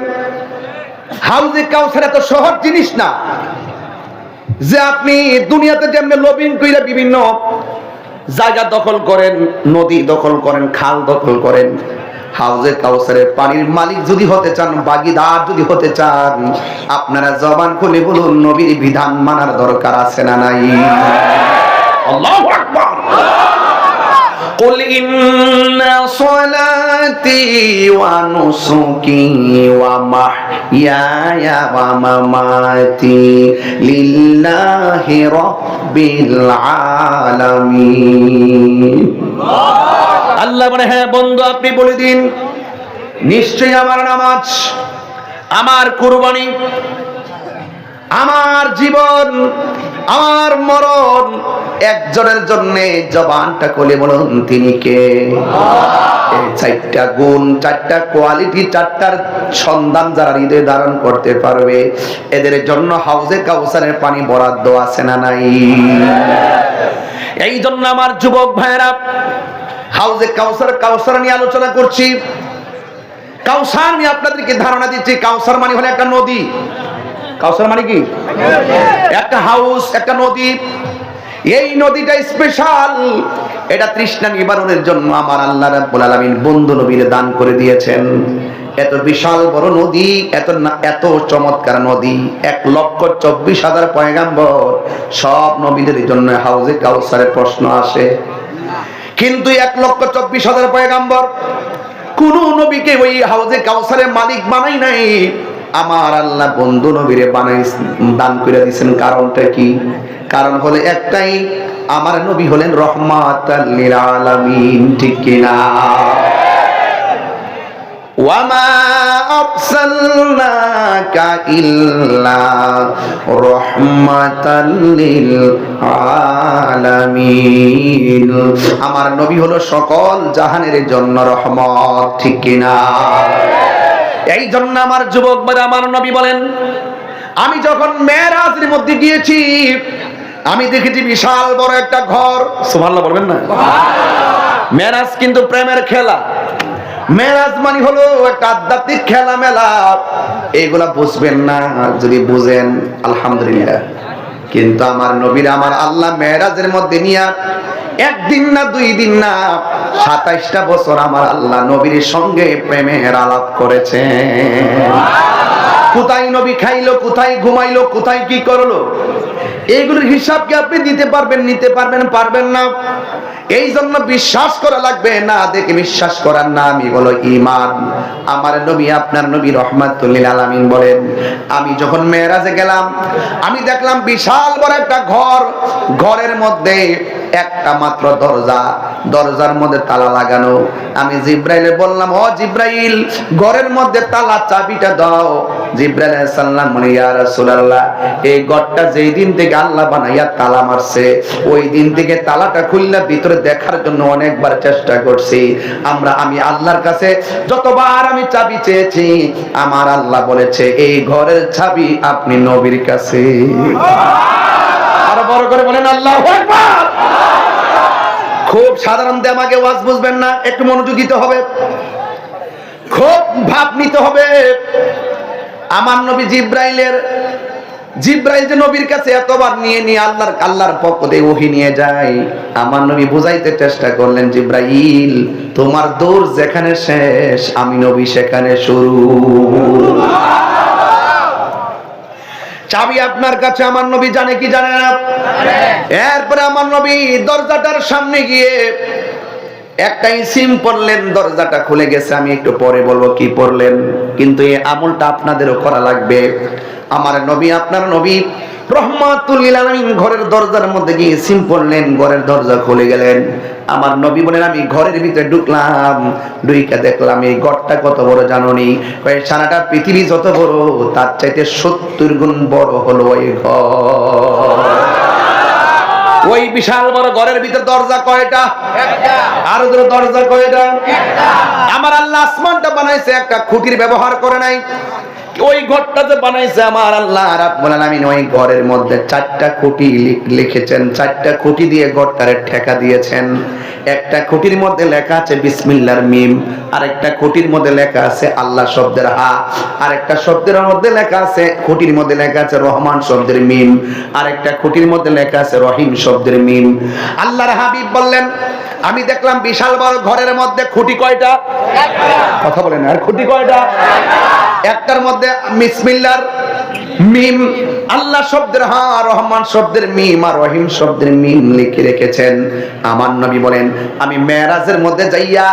হাউজে কাউসার এত সহজ জিনিস না যে আপনি দুনিয়াতে যেমনি লবিং কইরা বিভিন্ন জায়গা দখল করেন, নদী দখল করেন, খাল দখল করেন। হাউজে কাউসারের পানির মালিক যদি হতে চান, বাগিদার যদি হতে চান, আপনারা জবান খুলে বলুন নবীর বিধান মানার দরকার আছে না নাই? আল্লাহু আকবার। قل إن صلاتي ونسكي ومحياي ومماتي لله رب العالمين। আল্লাহ বলে, হ্যাঁ বন্ধু আপনি বলে দিন, নিশ্চয়ই আমার নামাজ, আমার কুরবানি, আমার জীবন, আমার মরণ একজনের জন্য। জবানটা খুলে বলুন তিনি কে? এই চারটা গুণ, চারটা কোয়ালিটি, চারটার সন্ধান যারা হৃদয়ে ধারণ করতে পারবে, এদের জন্য হাউজে কাউসারের পানি বরাদ্দ আছে না নাই? এই জন্য আমার যুবক ভাইরা, হাউজে কাউসার নিয়ে আলোচনা করছি। কাউসার নিয়ে আপনাদেরকে ধারণা দিচ্ছি। কাউসার মানে হলো একটা নদী। কাউসার মানে কি? একটা হাউস, একটা নদী। এই নদীটা স্পেশাল, এটা তৃষ্ণা নিবারণের জন্য আমার আল্লাহ রাব্বুল আলামিন বন্ধু নবীরে দান করে দিয়েছেন। এত বিশাল বড় নদী, এত চমৎকার নদী, 1,24,000 পয়গাম্বর, সব নবীদের জন্য হাউজে কাউসারের প্রশ্ন আসে। কিন্তু 1,24,000 পয়গাম্বর কোন নবীকে ওই হাউজে কাউসারের মালিক বানাই নাই, আমার আল্লাহ বন্ধু নবীরে বানাই দান করে দিয়েছেন। কারণটা কি? কারণ হলো একটাই, আমার নবী হলেন রহমাতাল লিল আলামিন, ঠিক কিনা? ওয়ামা আরসালনাকা ইল্লা রাহমাতাল লিল আলামিন। আমার নবী হলো সকল জাহানের জন্য রহমত, ঠিক কিনা? এই জন্য আমার যুবক ভাই, আমার নবী বলেন, আমি যখন মেরাজের মধ্যে গিয়েছি, আমি দেখেছি বিশাল বড় একটা ঘর। সুবহানাল্লাহ বলবেন না? মেরাজ কিন্তু প্রেমের খেলা। মেরাজ মানে হলো একটা আধ্যাত্মিক খেলা মেলা। এইগুলা বুঝবেন না, যদি বুঝেন আলহামদুলিল্লাহ। কিন্তু আমার নবীর আমার আল্লাহ মেরাজের মধ্যে নিয়ে একদিন না, 2 দিন না, 27টা বছর আমার আল্লাহ নবীর সঙ্গে প্রেমের আলাপ করেছেন। কোথায় নবী খাইলো, কোথায় ঘুমাইলো, কোথায় কি করলো, এইগুলোর হিসাব কি আপনি দিতে পারবেন? নিতে পারবেন? পারবেন না। এই জন্য বিশ্বাস করা লাগবে, না দেখে বিশ্বাস করার নামই হলো ঈমান। আমার নবী, আপনার নবী রহমাতুল লিল আলামিন বলেন, আমি যখন মেরাজে গেলাম, আমি দেখলাম বিশাল বড় একটা ঘর। ঘরের মধ্যে একটা মাত্র দরজা, দরজার মধ্যে তালা লাগানো। আমি জিব্রাইলে বললাম, ও জিব্রাইল, ঘরের মধ্যে তালা চাবিটা দাও। জিব্রাইল আলাইহিস সালাম বলে, ইয়া রাসূলুল্লাহ, এই ঘরটা যেই দিন থেকে আল্লাহ বানাইয়া তালা মারছে, ওই দিন থেকে তালাটা খুললা ভিতরে দেখার জন্য অনেকবার চেষ্টা করছি। আমি আল্লাহর কাছে যতবার আমি চাবি চেয়েছি, আমার আল্লাহ বলেছে এই ঘরের চাবি আপনি নবীর কাছে। আরো বড় করে বলেন আল্লাহু আকবার। খুব সাধারণ আমাকে ওয়াজ বুঝবেন না, একটু মনোযোগ দিতে হবে, খুব ভাব নিতে হবে। আমার নবী জিব্রাইল যে নবীর কাছে এতবার নিয়ে আল্লাহর পক্ষ থেকে ওহী নিয়ে যায়, আমার নবী বুঝাইতে চেষ্টা করলেন, জিব্রাইল তোমার দৌড় যেখানে শেষ, আমি নবী সেখানে শুরু। চাবি আপনার কাছে, আমার নবী জানে কি জানে না? এরপরে আমার নবী দরজাটার সামনে গিয়ে একটা ইসিম পড়লেন, দরজাটা খুলে গেছে। আমি একটু পরে বলবো কি পড়লেন, কিন্তু এই আমলটা আপনাদেরও করা লাগবে। আমার নবী, আপনার নবী রহমাতুল লিল আলামিন ঘরের দরজার মধ্যে গিয়ে ইসিম পড়লেন, ঘরের দরজা খুলে গেলেন। আমার নবী বলেন আমি ঘরের ভিতরে ঢুকলাম, ঢুইকা দেখলাম এই ঘরটা কত বড় জানোনি? কয় সারাটা পৃথিবী যত বড় তার চাইতে 70 গুণ বড় হলো ওই ঘর। ওই বিশাল বড় ঘরের ভিতর দরজা কয়টা? একটা। আর দরজা কয়টা? একটা। আমার আল্লাহ আসমানটা বানাইছে, একটা খুঁটির ব্যবহার করে নাই। ওই ঘরটা যে বানাইছে আমার আল্লাহ রাব্বুল আলামিন, ওই ঘরের মধ্যে 4টা খুঁটি লিখেছেন, 4টা খুঁটি দিয়ে ঘরটারে ঠেকা দিয়েছেন। একটা খুঁটির মধ্যে লেখা আছে বিসমিল্লাহর মিম, আরেকটা খুঁটির মধ্যে লেখা আছে আল্লাহ শব্দের হা, আরেকটা শব্দের মধ্যে লেখা আছে, খুঁটির মধ্যে লেখা আছে রহমান শব্দের মিম, আরেকটা খুঁটির মধ্যে লেখা আছে রহিম শব্দের মিম। আল্লাহর হাবিব বললেন আমি দেখলাম বিশাল বড় ঘরের মধ্যে খুঁটি কয়টা? একটা। কথা বলেন, আর খুঁটি কয়টা? একটার মধ্যে বিসমিল্লাহর মিম, আল্লাহ শব্দের হা, রহমান শব্দের মিম আর রহিম শব্দের মিম লিখে রেখেছেন। আমার নবী বলেন আমি মেরাজের মধ্যে যাইয়া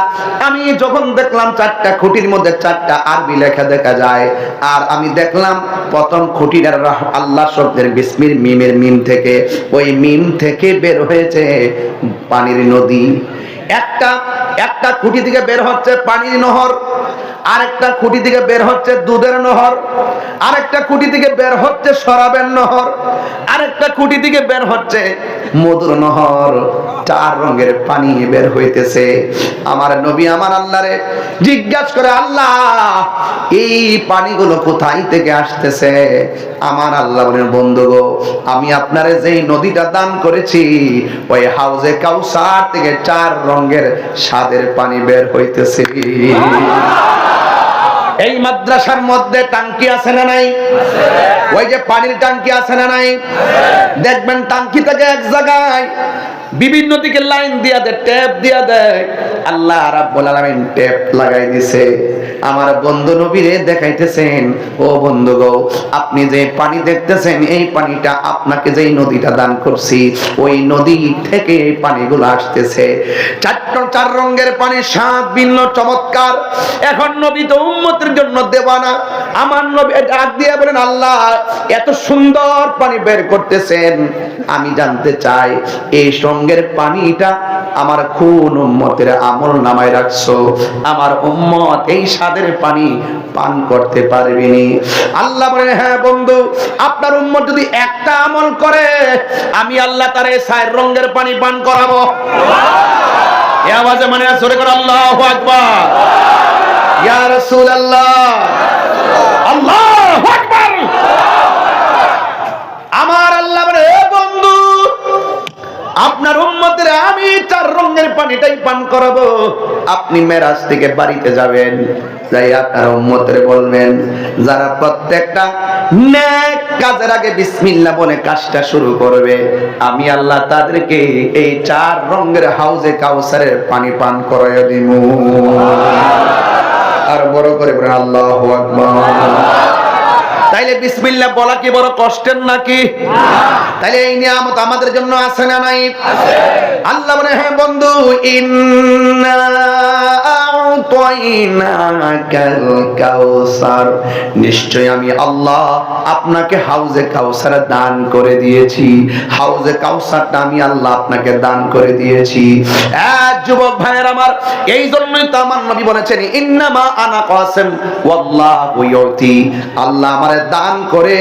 আমি যখন দেখলাম 4টা খুঁটির মধ্যে 4টা আরবি লেখা দেখা যায়, আর আমি দেখলাম প্রথম খুঁটিটার আল্লাহ শব্দের বিসমির মিমের মিম থেকে, ওই মিম থেকে বের হয়েছে পানির নদী। একটা খুঁটি থেকে বের হচ্ছে পানির নহর, আরেকটা খুঁটি থেকে বের হচ্ছে দুধের নহর, আরেকটা খুঁটি থেকে বের হচ্ছে শরাবের নহর, আরেকটা খুঁটি থেকে বের হচ্ছে মধুর নহর। 4 রঙের পানি বের হইতেছে। আমার নবী আমার আল্লাহরে জিজ্ঞাসা করে আল্লাহ এই পানিগুলো কোথায় থেকে আসতেছে? আমার আল্লাহ বলেন বন্ধু গো, আমি আপনারে যেই নদীটা দান করেছি ওই হাউজে কাউসার থেকে 4 রঙের স্বাদের পানি বের হইতেছে। এই মাদ্রাসার মধ্যে টাঙ্কি আছে না নাই? ওই যে পানির টাঙ্কি আছে না নাই? দেখবেন টাঙ্কি থেকে এক জায়গায় বিভিন্ন দিকে লাইন দিয়া দেয়, ট্যাপ দিয়া দেয়। আল্লাহ রাব্বুল আলামিন ট্যাপ লাগাই দিছে। আমার বন্ধু নবীরে দেখাইতেছেন ও বন্ধু গো, আপনি যে পানি দেখতেছেন এই পানিটা আপনাকে যেই নদীটা দান করছি ওই নদী থেকে এই পানিগুলো আসতেছে। 4 রঙের পানি, স্বাদ ভিন্ন চমৎকার। এখন নবী তো উম্মতের জন্য দেওয়ানা। আমার নবী ডাক দিয়ে বলেন আল্লাহ এত সুন্দর পানি বের করতেছেন, আমি জানতে চাই এই সঙ্গের পানিটা আমার কোন উম্মতের আমল নামায় রাখছো, আমার উম্মত এই স্বাদের পানি পান করতে পারবেনি? আল্লাহ বলেন হ্যাঁ বন্ধু, আপনার উম্মত যদি একটা আমল করে আমি আল্লাহ তার এই 4 রঙের পানি পান করাবো। এই আওয়াজে মানে জোরে করে আল্লাহু আকবার, ইয়া রাসূলুল্লাহ, আল্লাহু আকবার। আমার আল্লাহ বলে হে বন্ধু, আপনার উম্মতের আমি 4 রঙের পানিটাই পান করাবো। আপনি মেরাজ থেকে বাড়িতে যাবেন, যাই আপনার উম্মতের বলবেন যারা প্রত্যেকটা নেক কাজের আগে বিসমিল্লাহ বলে কাজটা শুরু করবে আমি আল্লাহ তাদেরকে এই 4 রঙের হাউজে কাউসারের পানি পান করাইয়া দিব। আর বড় করে বলেন আল্লাহু আকবার। তাইলে বিসমিল্লাহ বলা কি বড় কষ্টের নাকি? তাইলে এই নিয়ামত আমাদের জন্য আছে না নাই? আল্লাহ বলে হ্যাঁ বন্ধু, ইন্না আ'তাইনাকাল কাউসার, নিশ্চয় আমি আল্লাহ আপনাকে হাউজে কাউসার দান করে দিয়েছি। হাউজে কাউসারটা আমি আল্লাহ আপনাকে দান করে দিয়েছি। যুবক ভাইয়ের আমার, এই জন্যই তো আমার নবী বলেছেন ইন্নামা আনা কাসিম ওয়াল্লাহু ইউতি, আল্লাহ আমারে দান করে,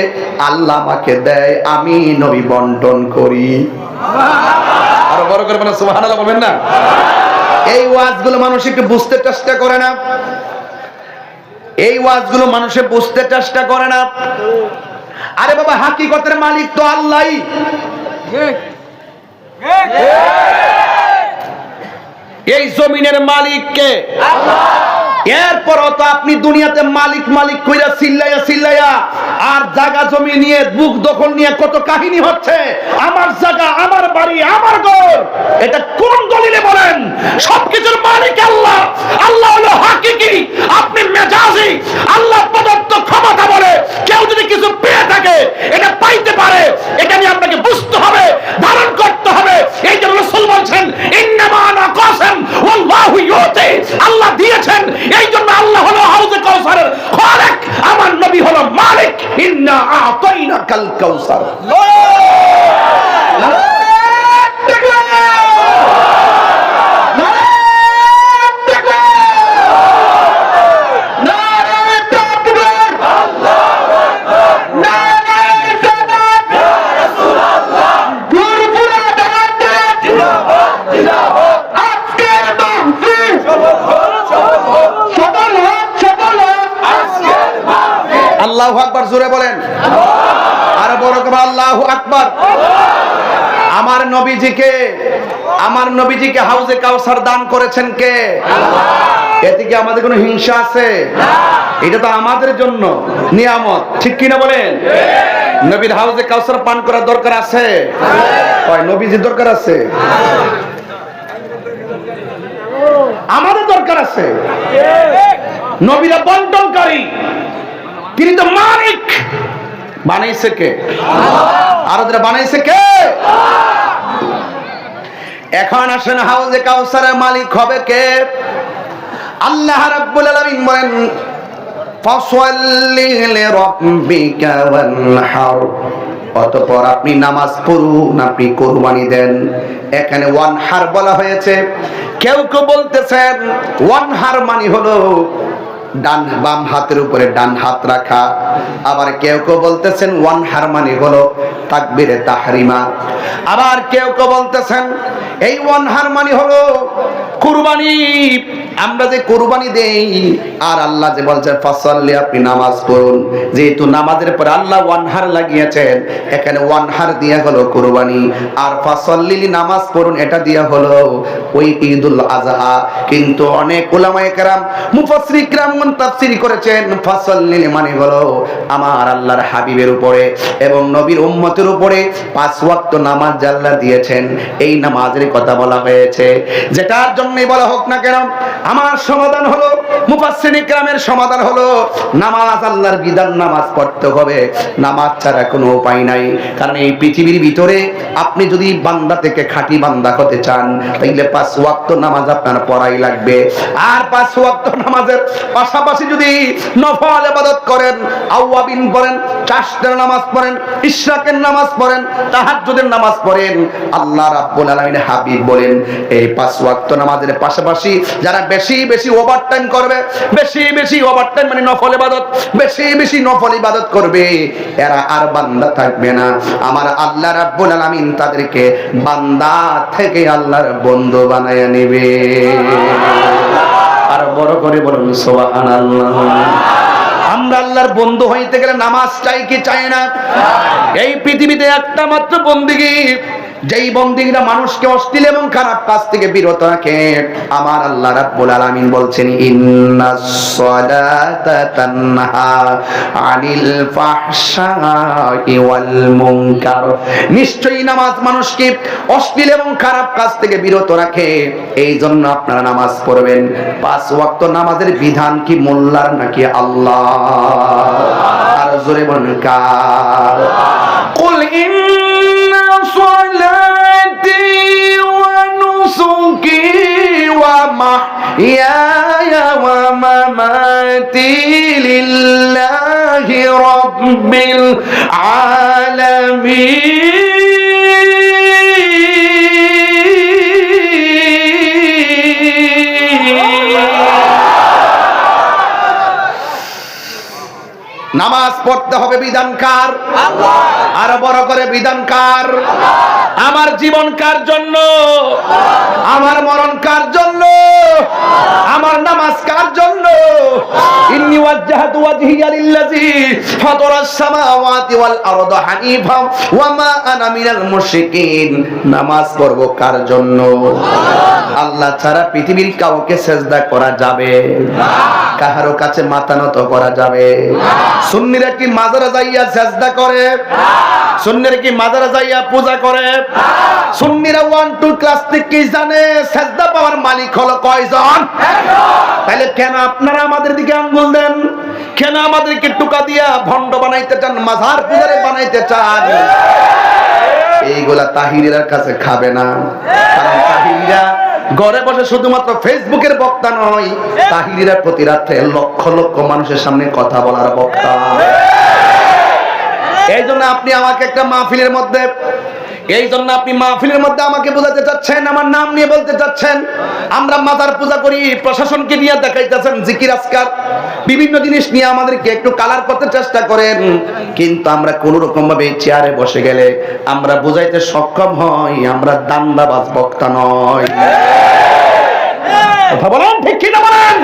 আল্লাহ আমাকে দেয়, আমি নবী বন্টন করি। আর বড় করে বলেন সুবহানাল্লাহ, বলবেন না? এই ওয়াজগুলো মানুষ একটু বুঝতে চেষ্টা করে না, এই ওয়াজগুলো মানুষে বুঝতে চেষ্টা করে না। আরে বাবা হাকিকতের মালিক তো আল্লাহই। এই জমিনের মালিক কে? আল্লাহ। এরপরও তো আপনি দুনিয়াতে মালিক মালিক কইরা চিল্লাইয়া আর জায়গা জমি নিয়ে বুক দখল নিয়ে কত কাহিনী হচ্ছে, আমার জায়গা, আমার বাড়ি, আমার ঘর। এটা কোন দলিলে বলেন? সবকিছুর মালিক আল্লাহ। আল্লাহ হলো হাকিকি, আপনি মেজাজি। আল্লাহ প্রদত্ত ক্ষমতা বলে কেউ যদি কিছু পেয়ে থাকে এটা পাইতে পারে, এটা নিয়ে আপনাকে বুঝতে হবে, ধারণ করতে হবে। এই জন্য রাসূল বলছেন ইন্নামা আনা কাসিম ওয়াল্লাহু ইউতি, আল্লাহ দিয়েছেন, এই জন্য আল্লাহ হলো হাউজে কাউসারের খালিক, আমার নবী হলো মালিক। ইন্না আ'তাইনাকাল কাউসার। আল্লাহু আকবার, জোরে বলেন। আর বড় করে আল্লাহু আকবার। আমার নবীজিকে হাউজে কাউসার দান করেছেন কে? এতে কি আমাদের কোনো হিংসা আছে? এটা তো আমাদের জন্য নিয়ামত, ঠিক কিনা বলেন? নবীর হাউজে কাউসার পান করার দরকার আছে? নবীজির দরকার আছে, আমাদের দরকার আছে। নবীরা বন্টনকারী, তিনি তো মালিক। বানাইছে কে? আর যারা বানাইছে কে? এখন আসেন, হাউজে কাউসারের মালিক হবে কে? আল্লাহ রাব্বুল আলামিন বলেন, ফাসাল্লি লিরাব্বিকা ওয়ানহার। অতঃপর আপনি নামাজ পড়ুন, আপনি কুরবানি দেন। এখানে ওয়ানহার বলা হয়েছে। কেউ কেউ বলতেছেন ওয়ানহার মানে হলো ডান বাম হাতের উপরে ডান হাত রাখা। আবার কেউ কেউ বলতেছেন ওয়ানহার মানে হলো তাকবীরে তাহরিমা। আবার কেউ কেউ বলতেছেন এই ওয়ানহার মানে হলো কুরবানি। আমরা যে কুরবানি দেই, আর আল্লাহ যে বলছেন ফাসাল্লি, আপনি নামাজ পড়ুন। যেহেতু নামাজের পর আল্লাহ ওয়ানহার লাগিয়েছেন, এখানে ওয়ানহার দিয়ে হলো কুরবানি, আর ফাসাল্লি নামাজ পড়ুন এটা দিয়ে হলো ওই ঈদুল আযহা। কিন্তু অনেক উলামায়ে কেরাম মুফাসসিরিন কেরাম তাফসীর করেছেন ফাসাল্লি মানে হলো আমার আল্লাহর হাবিবের উপরে এবং নবীর উম্মতের উপরে 5 ওয়াক্ত নামাজ আল্লাহ দিয়েছেন, এই নামাজের কথা বলা হয়েছে। যেটার জন্যই বলা হোক না কেন, আমার সমাধান হলো, মুফাসসিরিন কেরামের সমাধান হলো, নামাজ আল্লাহর বিধান, নামাজ পড়তে হবে, নামাজ ছাড়া কোনো উপায় নাই। কারণ এই পৃথিবীর ভিতরে আপনি যদি বান্দা থেকে খাঁটি বান্দা হতে চান, তাইলে 5 ওয়াক্ত নামাজ আপনার পড়াই লাগবে। আর 5 ওয়াক্ত নামাজের পাশাপাশি যদি নফল ইবাদত করেন, আওয়াবিন পড়েন, চারটার নামাজ পড়েন, ইশরাকের নামাজ পড়েন, তাহাজ্জুদের নামাজ পড়েন, আল্লাহ রাব্বুল আলামিনের হাবিব বলেন এই 5 ওয়াক্ত নামাজের পাশাপাশি যারা বেশি বেশি ওভারটাইম করবে, বেশি বেশি ওভারটাইম মানে নফল ইবাদত, বেশি বেশি নফল ইবাদত করবে, এরা আর বান্দা থাকবে না। আমার আল্লাহ রাব্বুল আলামিন তাদেরকে বান্দা থেকে আল্লাহর বন্ধু বানায়া নেবে। আর বড় করে বলুন সুবহানাল্লাহ। আমরা আল্লাহর বন্ধু হইতে গেলে নামাজ চাই কি চাই না? এই পৃথিবীতে একটা মাত্র বন্দেগী, যেই বন্দেগীটা মানুষকে অশ্লীল এবং খারাপ কাজ থেকে বিরত রাখে। আমার আল্লাহ রাব্বুল আলামিন বলছেন ইন্নাস সালাতা তানহা আনিল ফাহশাই ওয়াল মুনকার। নিশ্চয়ই নামাজ মানুষকে অশ্লীল এবং খারাপ কাজ থেকে বিরত রাখে। এই জন্য আপনারা নামাজ পড়বেন। 5 ওয়াক্ত নামাজের বিধান কি মোল্লার নাকি আল্লাহ? আর জোরে বলুন কার? কুল ইন্না সালাতি ওয়া নুসুকি ওয়া মাহইয়ায়া ওয়া মামাতি লিল্লাহি রাব্বিল আলামিন। নামাজ পড়তে হবে বিধানকার আল্লাহ। আর বড় করে বিধানকার আমার জীবন কার জন্য? আমার মরণ কার জন্য? আমার নামাজ কার জন্য? ইন্নী ওয়াজ্জাহতু ওয়াজহিয়া লিল্লাযী ফাতারাস সামাওয়াতি ওয়াল আরদা হানিফা ওয়া মা আনা মিনাল মুশরিকিন। নামাজ পড়ব কার জন্য? আল্লাহ ছাড়া পৃথিবীর কাউকে সেজদা করা যাবে না, কাহারো কাছে মাথা নত করা যাবে না। সুন্নিরা কি মাজারে যাইয়া সেজদা করে? সুন্নিরা কি মাজারে যাইয়া পূজা করে? সুন্নিরা 1 2 ক্লাস থেকে কি জানে সেজদা পাওয়ার মালিক হলো কয়জন? তাহলে কেন আপনারা আমাদের দিকে আঙ্গুল দেন? কেন আমাদেরকে টুকা দিয়া ভণ্ড বানাইতে চান, মাজার পূজারে বানাইতে চান? এইগুলা তাহিরিরার কাছে খাবে না। কারণ তাহিরিরা ঘরে বসে শুধুমাত্র ফেসবুকের বক্তা নয়, তাহিরিরা প্রতি রাতে লক্ষ লক্ষ মানুষের সামনে কথা বলার বক্তা। এই জন্য আপনি আমাকে একটা মাহফিলের মধ্যে, এই জন্য আপনি মাহফিলের মধ্যে আমাকে বোঝাতে চাচ্ছেন, আমার নাম নিয়ে বলতে চাচ্ছেন আমরা মাজার পূজা করি, প্রশাসনকে নিয়ে দেখাইতেছেন জিকির আজকার, বিভিন্ন জিনিস নিয়ে আমাদেরকে একটু কালার করতে চেষ্টা করেন। কিন্তু আমরা কোন রকম ভাবে চেয়ারে বসে গেলে আমরা বুঝাইতে সক্ষম হই আমরা দান্দাবাজ বক্তা নয়। কথা বলেন ঠিক কি না বলেন?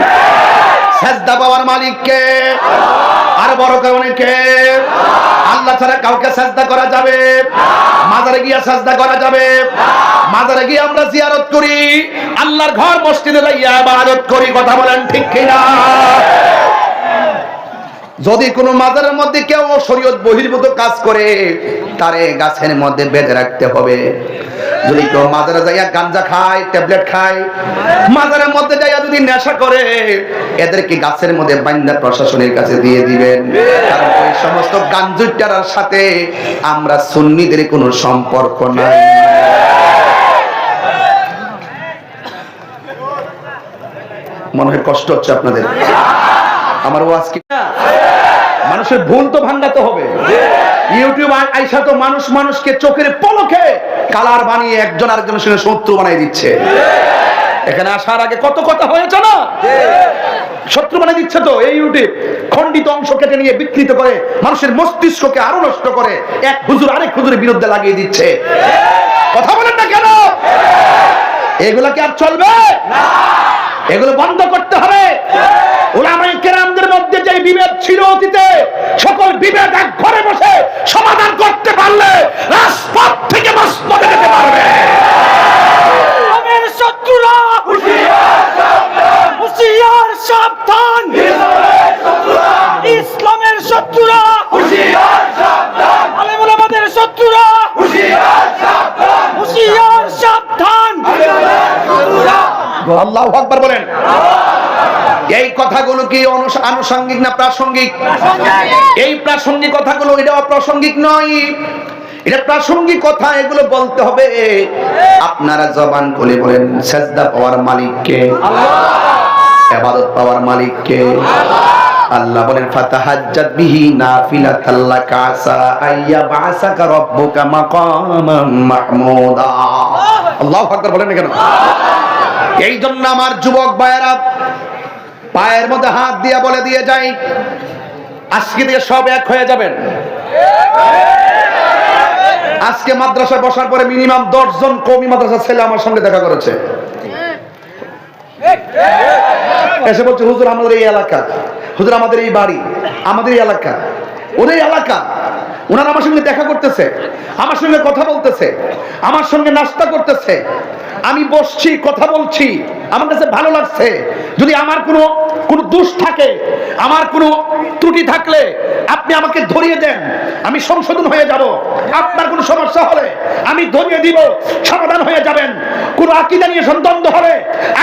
সাজদা পাওয়ার মালিক কে? আর বড় কারণে কে? আল্লাহ ছাড়া কাউকে সাজদা করা যাবে? মাজারে গিয়া সাজদা করা যাবে? মাজারে গিয়ে আমরা জিয়ারত করি, আল্লাহর ঘর মসজিদে যাইয়া ইবাদত করি। কথা বলেন ঠিক কিনা? যদি কোনো মাজারের মধ্যে কেউ শরীয়ত বহির্ভূত কাজ করে, তারে গাছের মধ্যে বেঁধে রাখতে হবে। যদি কেউ মাজারে যাইয়া গাঞ্জা খায়, ট্যাবলেট খায়, মাজারের মধ্যে যাইয়া যদি নেশা করে, এদেরকে গাছের মধ্যে বাইন্দা প্রশাসনের কাছে দিয়ে দিবেন। কারণ ওই সমস্ত গাঞ্জুটার সাথে আমরা সুন্নিদের কোনো সম্পর্ক নাই। মনে হয় কষ্ট হচ্ছে আপনাদের আমার ওয়াজ কি? মানুষের ভুল তো ভাঙাতে হবে। ইউটিউব আইসা তো মানুষ মানুষকে চোখের পলকে কালার বানিয়ে একজন আরেকজনের সঙ্গে শত্রু বানিয়ে দিচ্ছে। এখানে আসার আগে কত কথা হয়েছে না? শত্রু বানিয়ে দিচ্ছে তো এই ইউটিউব। খণ্ডিত অংশ কেটে নিয়ে বিকৃত করে মানুষের মস্তিষ্ককে আরো নষ্ট করে এক হুজুর আরেক হুজুরের বিরুদ্ধে লাগিয়ে দিচ্ছে। কথা বলেন না কেন? এগুলা কি আর চলবে না? এগুলো বন্ধ করতে হবে। উলামায়ে কেরামদের মধ্যে যে বিভেদ ছিল অতীতে, সকল বিভেদ এক ঘরে বসে সমাধান করতে পারলে রাজপথ থেকে মসনদে যেতে পারবে। ইসলামের শত্রুরা হুঁশিয়ার সাবধান, হুঁশিয়ার সাবধান। ইসলামের শত্রুরা হুঁশিয়ার সাবধান, আলেম ওলামাদের শত্রুরা হুঁশিয়ার সাবধান, হুঁশিয়ার সাবধান। আল্লাহু আকবার বলেন। এই কথাগুলো কি আনুষঙ্গিক না প্রাসঙ্গিক? এই প্রাসঙ্গিক কথাগুলো এটা অপ্রাসঙ্গিক নয়, এটা প্রাসঙ্গিক কথা। এগুলো বলতে হবে। আপনারা জবান খুলে বলেন, সাজদা পাওয়ার মালিক কে? আল্লাহ। ইবাদত পাওয়ার মালিক কে? আল্লাহ বলেন, ফাতাহাজ্জাত বিহি নাফিলাতাল লাকা আসা আইয়া বাসাকা রাব্বুকা মাকামান মাহমুদা। আল্লাহু আকবার বলেন না কেন? এই জন্য আমার যুবক ভাইয়েরা পায়ের মধ্যে হাত দিয়া বলে দিয়ে যাই, আজকে দিয়ে সব এক হয়ে যাবেন। আজকে মাদ্রাসায় বসার পরে মিনিমাম 10 জন কওমি মাদ্রাসার ছেলে আমার সঙ্গে দেখা করেছে। এসে বলছে, হুজুর আমাদের এই এলাকা, হুজুর আমাদের এই বাড়ি, আমাদের এই এলাকা, ওদের এলাকা। ওনারা আমার সঙ্গে দেখা করতেছে, আমার সঙ্গে কথা বলতেছে, আমার সঙ্গে নাস্তা করতেছে। আমি বসছি, কথা বলছি, আমার কাছে ভালো লাগছে। যদি আমার কোনো দোষ থাকে, আমার কোনো ত্রুটি থাকলে আপনি আমাকে ধরিয়ে দেন, আমি সংশোধন হয়ে যাব। আপনার কোনো সমস্যা হলে আমি ধরিয়ে দিব, সমাধান হয়ে যাবেন। কোনো আকীদা নিয়ে দ্বন্দ্ব হলে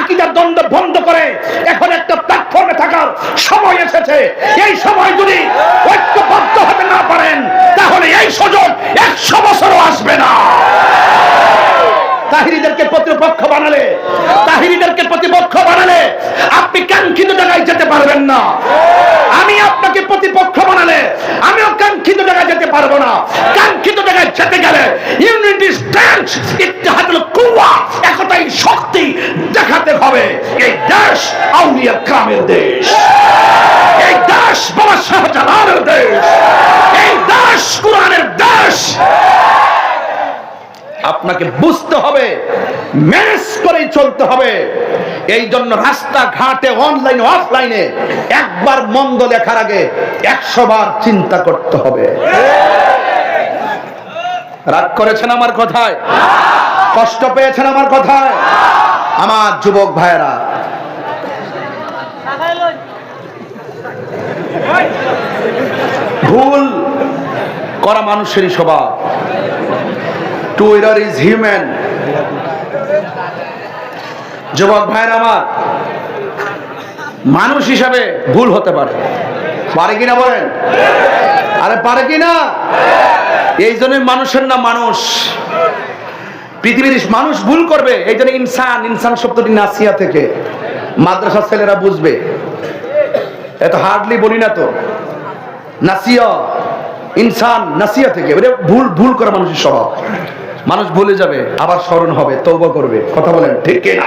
আকীদার দ্বন্দ্ব বন্ধ করে এখন একটা প্ল্যাটফর্মে থাকার সময় এসেছে। এই সময় যদি ঐক্যবদ্ধ হতে না পারেন, তাহলে এই সুযোগ 100 বছরও আসবে না। তাহিরিদেরকে প্রতিপক্ষ বানালে, তাহিরিদেরকে প্রতিপক্ষ বানালে আপনি কাঙ্ক্ষিত জায়গায় যেতে পারবেন না। আমি আপনাকে প্রতিপক্ষ বানালে আমিও কাঙ্ক্ষিত জায়গায় যেতে পারবো না। কাঙ্ক্ষিত জায়গায় যেতে গেলে ইউনিটি স্ট্রেংথ, ইত্তেহাদুল কুওয়া, একতাই শক্তি দেখাতে হবে। এই দেশ আউলিয়া কামের দেশ, এই দেশ বাবা শাহজালালের দেশ, এই দেশ কোরআনের দেশ। আপনাকে বুঝতে হবে, ম্যানেজ করেই চলতে হবে। এই জন্য রাস্তা ঘাটে, অনলাইনে অফলাইনে একবার মন্দ লেখার আগে 100 বার চিন্তা করতে হবে। রাগ করেছেন আমার কথায়? কষ্ট পেয়েছেন আমার কথায়? আমার যুবক ভাইয়েরা, ভুল করা মানুষেরই স্বভাব। To err is human. যুবক ভাইয়েরা আমার, মানুষ হিসাবে ভুল হতে পারে, পারে কিনা বলেন? আরে পারে কিনা? এই জন্য মানুষের নাম মানুষ। পৃথিবীর মানুষ ভুল করবে, এই জন্য ইনসান, ইনসান শব্দটি নাসিয়া থেকে, মাদ্রাসার ছেলেরা বুঝবে। এত হার্ডলি বলি না তো, নাসিয়া, ইনসান নাসিয়া থেকে। ভুল করা মানুষের স্বভাব। মানুষ ভুলে যাবে, আবার স্মরণ হবে, তওবা করবে। কথা বলেন ঠিক কিনা?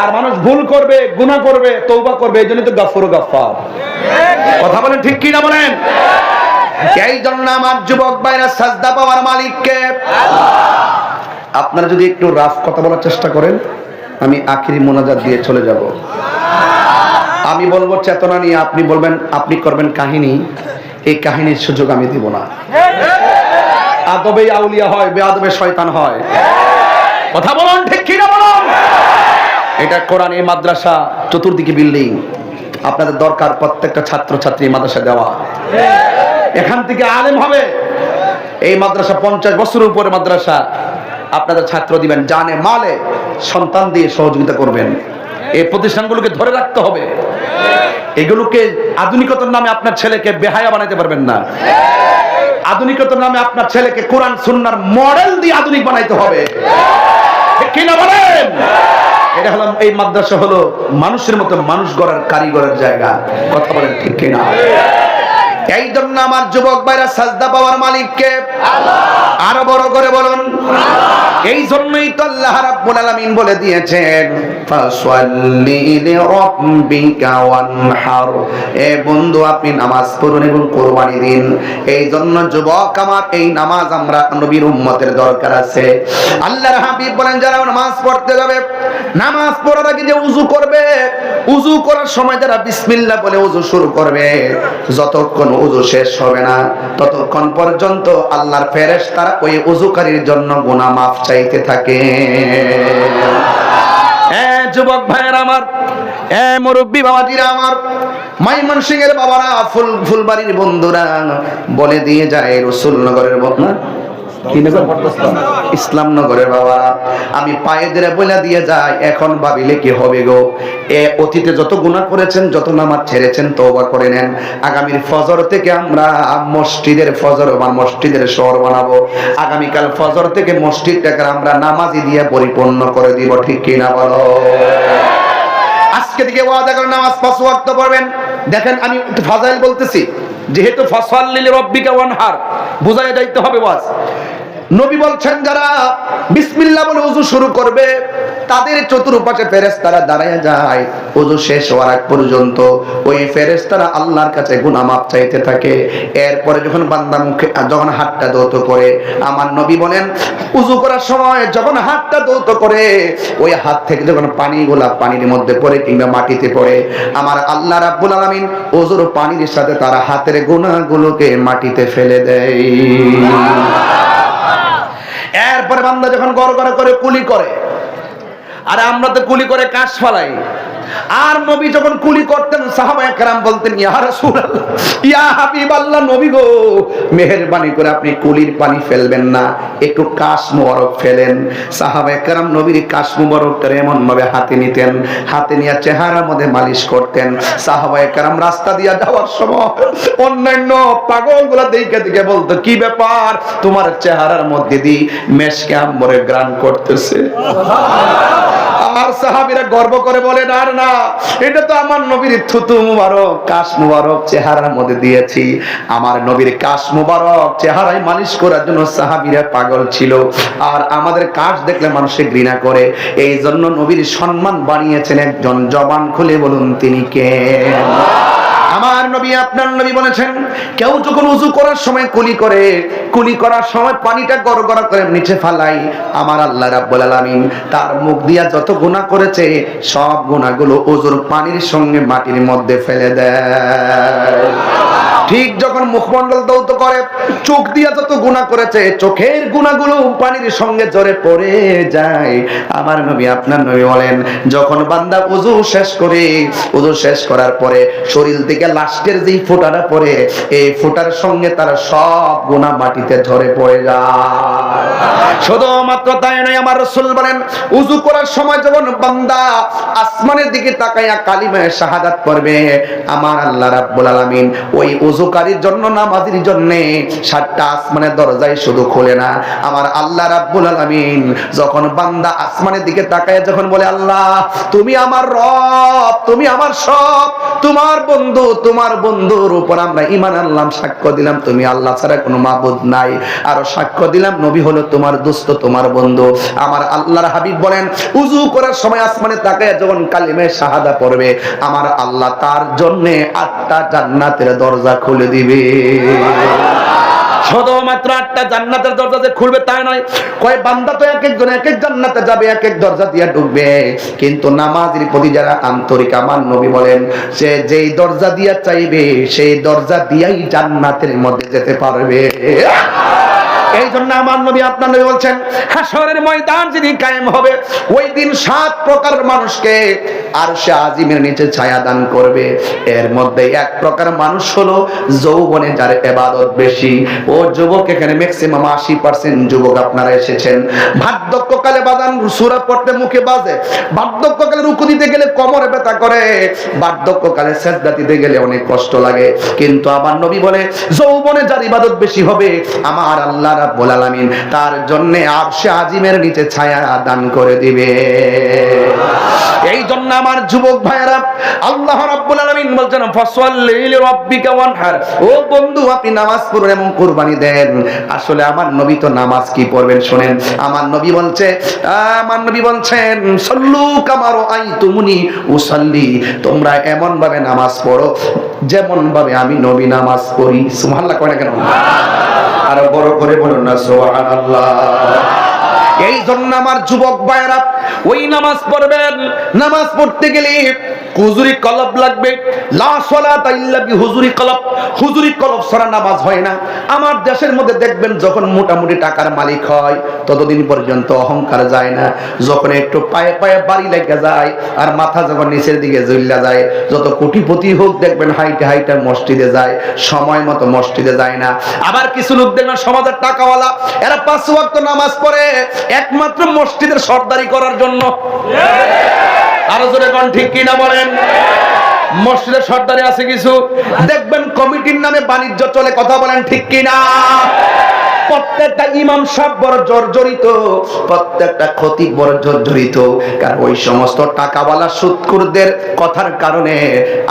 আর মানুষ ভুল করবে, গুনাহ করবে, তওবা করবে, এই জন্য তো গাফুর গাফফার। কথা বলেন ঠিক কিনা বলেন? এই জন্য আমার যুবক ভাইরা, সাজদা পাওয়ার মালিক কে? আপনারা যদি একটু রাফ কথা বলার চেষ্টা করেন, আমি আখিরি মোনাজাত দিয়ে চলে যাব। আমি আমি বলবো চেতনা নিয়ে, আপনি বলবেন, আপনি করবেন কাহিনী। এই কাহিনীর সুযোগ আমি দিব না। আদবে আউলিয়া হয়, বেআদবে শয়তান হয়। কথা বলুন, ঠিক কি না বলুন? এটা কোরআন, এই মাদ্রাসা, চতুর্দিকে বিল্ডিং। আপনাদের দরকার প্রত্যেকটা ছাত্র ছাত্রী মাদ্রাসা দেওয়া। এখান থেকে আলেম হবে। এই মাদ্রাসা 50 বছরের উপরে মাদ্রাসা। আপনাদের ছাত্র দিবেন, জানে মালে সন্তান দিয়ে সহযোগিতা করবেন। এই প্রতিষ্ঠানগুলোকে ধরে রাখতে হবে। এগুলোকে আধুনিকতার নামে আপনার ছেলেকে বেহায়া বানাইতে পারবেন না। আধুনিকতার নামে আপনার ছেলেকে কোরআন সুন্নাহর মডেল দিয়ে আধুনিক বানাইতে হবে। ঠিক কি না বলেন? এটা হলো, এই মাদ্রাসা হলো মানুষের মতো মানুষ গড়ার কারিগরের জায়গা। কথা বলেন ঠিক কি না? এই জন্য আমার যুবক ভাইরা সাজদা পাওয়ার মালিককে আরো বড় করে বলুন। এই জন্যই তো আল্লাহ রাব্বুল আলামিন বলে দিয়েছেন, ফাসাল্লি লিরাব্বিকা ওয়ানহার। এ বন্ধু, আপনি নামাজ পড়ুন এবং কুরবানি দিন। এই জন্য যুবক আমার, এই নামাজ আমরা নবীর উম্মতের দরকার আছে। আল্লাহর হাবিব বলেন, যারা নামাজ পড়তে যাবে, নামাজ পড়ার আগে যে উযু করবে, উযু করার সময় যারা বিসমিল্লাহ বলে উযু শুরু করবে, যতক্ষণ উযু শেষ হবে না ততক্ষণ পর্যন্ত আল্লাহর ফেরেশতারা ওই উযুকারীর জন্য গুনাহ মাফ চাইতে থাকে। যুবক ভাইয়েরা আমার, মুরব্বী বাবাজিরা আমার, ময়মনসিংহের বাবারা, ফুলবাড়ির বন্ধুরা বলে দিয়ে যায়, রসুলনগরের বন্ধুরা, ইসলামনগরের বাবা, আমি পায়ে ধরে বলে দিয়ে যাই, এখন ভাবিলে কি হবে গো? অতীতে যত গুনাহ করেছেন, যত নামাজ ছেড়েছেন, তওবা করে নেন। আগামীর ফজর থেকে আমরা মসজিদের ফজর, আমার মসজিদের শহর বানাবো। আগামীকাল ফজর থেকে মসজিদটাকে আমরা নামাজি দিয়ে পরিপূর্ণ করে দিব। ঠিক কি না বলো? আজকে থেকে ওয়াদা করে নামাজ 5 ওয়াক্ত পড়বেন। দেখেন, আমি একটু ফাজাইল বলতেছি, যেহেতু ফাসাল্লি লিরাব্বিকা ওয়ানহার, বোঝায় যাইতে হবে ওয়াজ। নবী বলছেন, যারা বিসমিল্লাহ বলে ওযু শুরু করবে, তাদের চতুর্পাশে ফেরেশতারা দাঁড়ায় যায় ওযু শেষ হওয়ার আগ পর্যন্ত। ওই ফেরেশতারা আল্লাহর কাছে গুনাহ মাফ চাইতে থাকে। এরপরে যখন বান্দা মুখে, যখন হাতটা দৌত করে, আমার নবী বলেন, ওযু করার সময় যখন হাতটা দৌত করে, ওই হাত থেকে যখন পানিগুলা পানির মধ্যে পড়ে কিংবা মাটিতে পড়ে, আমার আল্লাহ রাব্বুল আলামিন ওযুর পানির সাথে তার হাতের গুনাহগুলোকে মাটিতে ফেলে দেয়। এরপরে বান্দা যখন গড়গড় করে কুলি করে, আর আমরা তো কুলি করে কাশ ফালাই, আর নবী যখন কুলি করতেন, সাহাবায়ে কেরাম বলতেন, ইয়া রাসূলুল্লাহ, ইয়া হাবিবাল্লাহ, নবী গো, মেহেরবানি করে আপনি কুলির পানি ফেলবেন না, একটু কাশ মুবারক ফেলেন। সাহাবায়ে কেরাম নবীর কাশ মুবারকটা এমন ভাবে হাতে নিতেন, হাতে নিয়ে চেহারার মধ্যে মালিশ করতেন। সাহাবায়ে কেরাম রাস্তা দিয়ে যাওয়ার সময় অন্যান্য পাগলগুলা দেখে দেখে বলতো, কি ব্যাপার, তোমার চেহারার মধ্যে দি মেশকে আম্বরে গ্রান করতেছে। আর সাহাবীরা গর্ব করে বলেন, আর না, এটা তো আমার নবীর থুতু মুবারক, কাশ মুবারক চেহারার মধ্যে দিয়েছি। আমার নবীর কাশ মুবারক চেহারায় মালিশ করার জন্য সাহাবীরা পাগল ছিল। আর আমাদের কাশ দেখলে মানুষে ঘৃণা করে। এই জন্য নবীর সম্মান বানিয়েছেন একজন। জবান খুলে বলুন, তিনি কে? আমার নবী, আপনার নবী বলেছেন, কেউ যখন ওযু করার সময় কুলি করে, কুলি করার সময় পানিটা গড়গড় করে নিচে ফালাই, আমার আল্লাহ রাব্বুল আলামিন তার মুখ দিয়া যত গুনাহ করেছে, সব গুনাহগুলো ওযুর পানির সঙ্গে মাটির মধ্যে ফেলে দেয়। ঠিক যখন মুখমণ্ডল দৌত করে, চোখ দিয়া যত গুনাহ করেছে, চোখের গুনাহগুলো পানির সঙ্গে জড়ে পড়ে যায়। আমার নবী, আপনার নবী বলেন, যখন বান্দা ওযু শেষ করে, ওযু শেষ করার পরে শরীর থেকে লাস্টের যেই ফোঁটাটা পড়ে, এই ফোঁটার সঙ্গে তার সব গুনাহ মাটিতে ঝরে পড়ে যায়। শুধুমাত্র তাই নয়, আমার রাসূল বলেন, ওযু করার সময় যখন বান্দা আসমানের দিকে তাকায়া কালিমা শাহাদাত পড়বে, আমার আল্লাহ রাব্বুল আলামিন ওই ওযুকারীর জন্য, নামাজীর জন্য 7টা আসমানের দরজায় শুধু খোলে না, আমার আল্লাহ রাব্বুল আলামিন যখন বান্দা আসমানের দিকে তাকায় যখন বলে, আল্লাহ তুমি আমার রব, তুমি আমার সব, তোমার বন্ধু, তোমার বন্ধুর উপর আমরা ঈমান আনলাম, সাক্ষ্য দিলাম তুমি আল্লাহ ছাড়া কোনো মাবুদ নাই, আর সাক্ষ্য দিলাম নবী হলো তোমার দোস্ত, তোমার বন্ধু। আমার আল্লাহর হাবিব বলেন, ওযু করার সময় আসমানে তাকায় যখন কালিমা শাহাদা পড়বে, আমার আল্লাহ তার জন্য 8টা জান্নাতের দরজা খুলে দিবে। শুধুমাত্র 8টা জান্নাতের দরজা যে খুলবে তাই নয়, কয় বান্দা তো এক একজন এক এক জান্নাতে যাবে, এক এক দরজা দিয়ে ঢুকবে, কিন্তু নামাজের প্রতি যারা আন্তরিক, আমার নবী বলেন সে যেই দরজা দিয়া চাইবে সেই দরজা দিয়াই জান্নাতের মধ্যে যেতে পারবে। এই জন্য আমার নবী, আপনার নবী বলছেন হাশরের ময়দান যেদিন কায়েম হবে ওই দিন 7 প্রকার মানুষকে আরশে আজিমের নিচে ছায়া দান করবে। এর মধ্যে এক প্রকার মানুষ হলো যৌবনে যার ইবাদত বেশি। ও যুবক, এখানে ম্যাক্সিমাম 80% যুবক আপনারা এসেছেন। বার্ধক্যকালে বাজান সূরা পড়তে মুখে বাজে, বার্ধক্যকালে রুকু দিতে গেলে কোমরে ব্যথা করে, বার্ধক্যকালে সিজদা দিতে গেলে অনেক কষ্ট লাগে, কিন্তু আমার নবী বলে যৌবনে যার ইবাদত বেশি হবে আমার আল্লাহ রাব্বুল আলামিন তার জন্য আরশে আজিমের নিচে ছায়া দান করে দিবে। এই জন্য আমার যুবক ভাইরা, আল্লাহ রাব্বুল আলামিন বলছেন ফাসাল্লি লিরাব্বিকা ওয়ানহার, ও বন্ধু আপনি নামাজ পড়ুন এবং কুরবানি দেন। আসলে আমার নবী তো নামাজ কি পড়বেন শুনেন, আমার নবী বলছেন সল্লু কামা রাআইতুমুনি উসাল্লি, তোমরা এমন ভাবে নামাজ পড়ো যেমন ভাবে আমি নবী নামাজ পড়ি। সুবহানাল্লাহ কয় না কেন? আর বড় করে বলুন না সুবহানাল্লাহ। এই জন্য আমার যুবক ভাইরা ওই নামাজ পড়বেন, নামাজ পড়তে গেলে হুজুরি কলব লাগবে। লা সালাতা ইল্লা বিহুজুরি কলব, হুজুরি কলব ছাড়া নামাজ হয় না। আমার দেশের মধ্যে দেখবেন যখন মোটামুটি টাকার মালিক হয় ততদিন পর্যন্ত অহংকার যায় না, যখন একটু পায়ে পায়ে বাড়ি লেগে যায় আর মাথা যখন নিচের দিকে ঝুললা যায়, যত কোটিপতি হোক দেখবেন হাইটে হাইটে মসজিদে যায়, সময় মতো মসজিদে যায় না। আবার কিছু লোক দেখবেন সমাজের টাকাওয়ালা, এরা 5 ওয়াক্ত নামাজ পড়ে একমাত্র মসজিদের সর্দারি করার জন্য। আরো জোরে কোন ঠিক কিনা বলেন? মসজিদের সর্দারি আছে কিছু, দেখবেন কমিটির নামে বাণিজ্য চলে, কথা বলেন ঠিক কিনা? প্রত্যেকটা ইমাম সাহেব বড় জর্জরিত, প্রত্যেকটা খতিব বড় জর্জরিত, কারণ ওই সমস্ত টাকাওয়ালা সুদখোরদের কথার কারণে